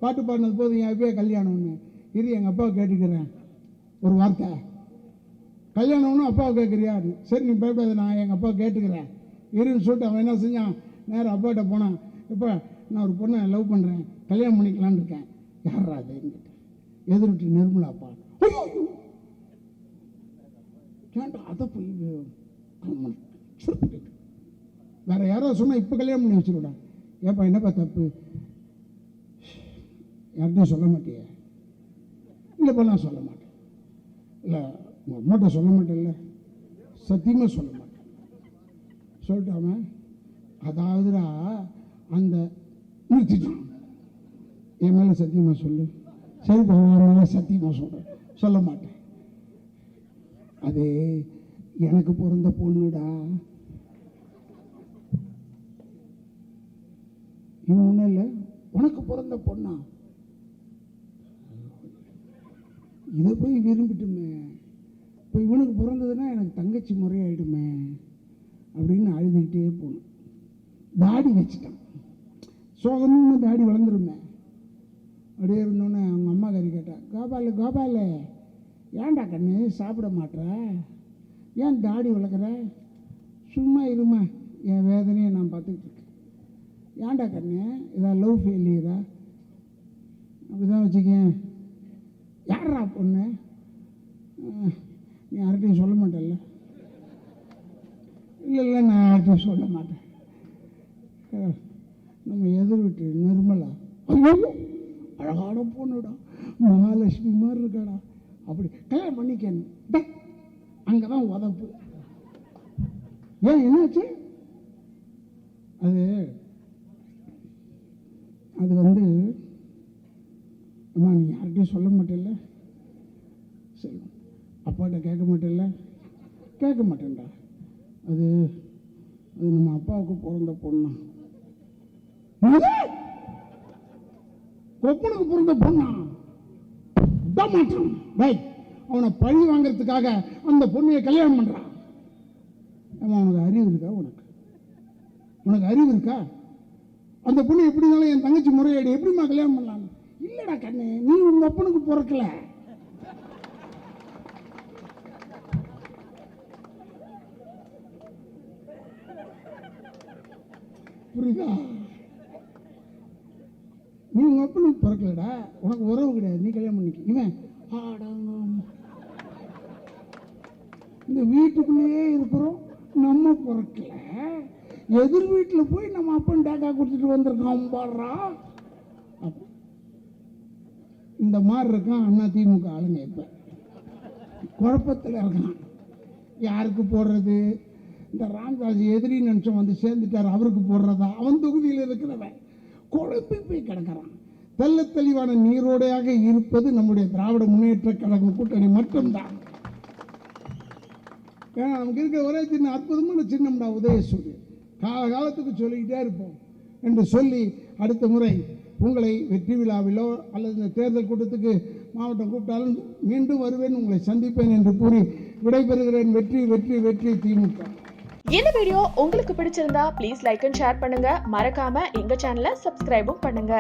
பாட்டு பாடினது போதும், என் எப்பயே கல்யாணம்னு. இது எங்கள் அப்பாவை கேட்டுக்கிறேன் ஒரு வார்த்தை. கல்யாணம்னு அப்பாவை கேட்குறியா? சரி நீ பயப்படாத, நான் எங்கள் அப்பாவை கேட்டுக்கிறேன் இருன்னு சொல்லிட்டு அவன் என்ன செஞ்சான், நேரம் அப்பாட்ட போனான். இப்போ நான் ஒரு பொண்ணை லவ் பண்ணுறேன், கல்யாணம் பண்ணிக்கலான்னு இருக்கேன். யாரா அதுன்னு கேட்டேன். எதிர்விட்டு நிர்மலா அப்பா. கேட்டா அதை போய் வேற யாரோ சொன்னால் இப்போ கல்யாணம் பண்ணி வச்சுருடா. ஏப்பா என்னப்பா தப்பு? யார்கிட்டையும் சொல்ல மாட்டியே? இல்லைப்பா நான் சொல்ல மாட்டேன். இல்லை உங்கள் அம்மாட்ட சொல்ல மாட்டேன்ல, சத்தியமாக சொல்ல மாட்டேன் சொல்லிட்டாம. அதாவதுடா அந்த நிறுத்திட்டான். என் மேலே சத்தியமாக சொல்லு. சரிப்பா என் மேலே சத்தியமாக சொல்கிறேன், சொல்ல மாட்டேன். அது எனக்கு பிறந்த பொண்ணுடா. இன்னும் ஒன்றும் இல்லை, உனக்கு பிறந்த பொண்ணா? இதை போய் விரும்பிட்டுமே, இப்போ இவனுக்கு பிறந்ததுன்னா எனக்கு தங்கச்சி முறையாயிடுமே அப்படின்னு அழுதுகிட்டே போகணும். தாடி வச்சுட்டான். சோகம்னு தாடி வளர்ந்துருமே. அப்படியே இருந்தோன்னே அவங்க அம்மா கறி கேட்டா, கோபால் ஏன்டா கண்ணு சாப்பிட மாட்டேற? ஏன் தாடி வளர்க்குற? சும்மா இருமா, என் வேதனையை நான் பார்த்துக்கிட்டு இருக்கேன். ஏன்டா கண்ணு இதான் லவ் ஃபெயிலியரா? அப்படிதான் வச்சுக்கேன். யாரா பொண்ணு? நீ யார்கிட்டையும் சொல்ல மாட்டேல்ல? இல்லை நான் யார்கிட்டையும் சொல்ல மாட்டேன். நம்ம எதிர் வீட்டு நிர்மலா, ஐயோ அழகான பொண்ணுடா, மகாலட்சுமி மாதிரி இருக்காடா, அப்படி கல்யாணம் பண்ணிக்கணும். அங்கே தான் உதப்பு. ஏன் என்னாச்சு? அது வந்து அம்மா நீ யார்கிட்டையும் சொல்ல மாட்டேல்ல? சரி அப்பாட்ட கேட்க மாட்டேல்ல? கேட்க மாட்டேன்டா. அது நம்ம அப்பாவுக்கு பிறந்த பொண்ணா? கொப்பனுக்கு பிறந்த பொண்ணா? மாட்டான். அவனை பழி வாங்கிறதுக்காக அந்த பொண்ணையை கல்யாணம் பண்றான். உனக்கு அறிவு இருக்கா? உனக்கு அறிவு இருக்கா? அந்த பொண்ணு எப்படி இருந்தாலும் என் தங்கச்சி முறையாடி எப்படிமா கல்யாணம் பண்ணலாம்? இல்லடா கண்ணு, நீ உங்க அப்பனுக்கு பிறக்கல. புரியுதா? நீ உங்க அப்பனுக்கு பிறக்கலடா, உனக்கு உறவு கிடையாது, நீ கல்யாணம் பண்ணிக்க. இவன் இந்த இந்த வீட்டுக்குள்ளேயே இருக்கிறோம், நம்ம பொறுக்கல, எதிர் வீட்டில் போய் நம்ம அப்பன் டேக்கா கொடுத்துட்டு வந்திருக்கோம் பாடுறா. இந்த மாதிரி இருக்கான் அண்ணா திமுக ஆளுங்க. இப்போ குழப்பத்தில் இருக்கான், யாருக்கு போடுறது? இந்த ராமதாஸ் எதிரி நிமிஷம் வந்து சேர்ந்துட்டார், அவருக்கு போடுறதா? அவன் தொகுதியில் இருக்கிறவன் குழம்பி போய் கிடக்கிறான். தெல்ல தெளிவான நீரோடையாக இருப்பது நம்முடைய திராவிட முன்னேற்ற கழகம் கூட்டணி மட்டும்தான். ஏன்னா நமக்கு இருக்க ஒரே சின்ன அற்புதமான சின்னம்டா உதயசூரியன். காலகாலத்துக்கு சொல்லிக்கிட்டே இருப்போம் என்று சொல்லி அடுத்த முறை உங்களை வெற்றி விழாவிலோ அல்லது இந்த தேர்தல் கூட்டத்துக்கு மாவட்டம் கூப்பிட்டாலும் மீண்டும் வருவேன், உங்களை சந்திப்பேன் என்று கூறி விடைபெறுகிறேன். வெற்றி வெற்றி வெற்றி திமுக. இந்த வீடியோ உங்களுக்கு பிடிச்சிருந்தா ப்ளீஸ் லைக் அண்ட் ஷேர் பண்ணுங்க. மறக்காம எங்க சேனலை சப்ஸ்கிரைபும் பண்ணுங்க.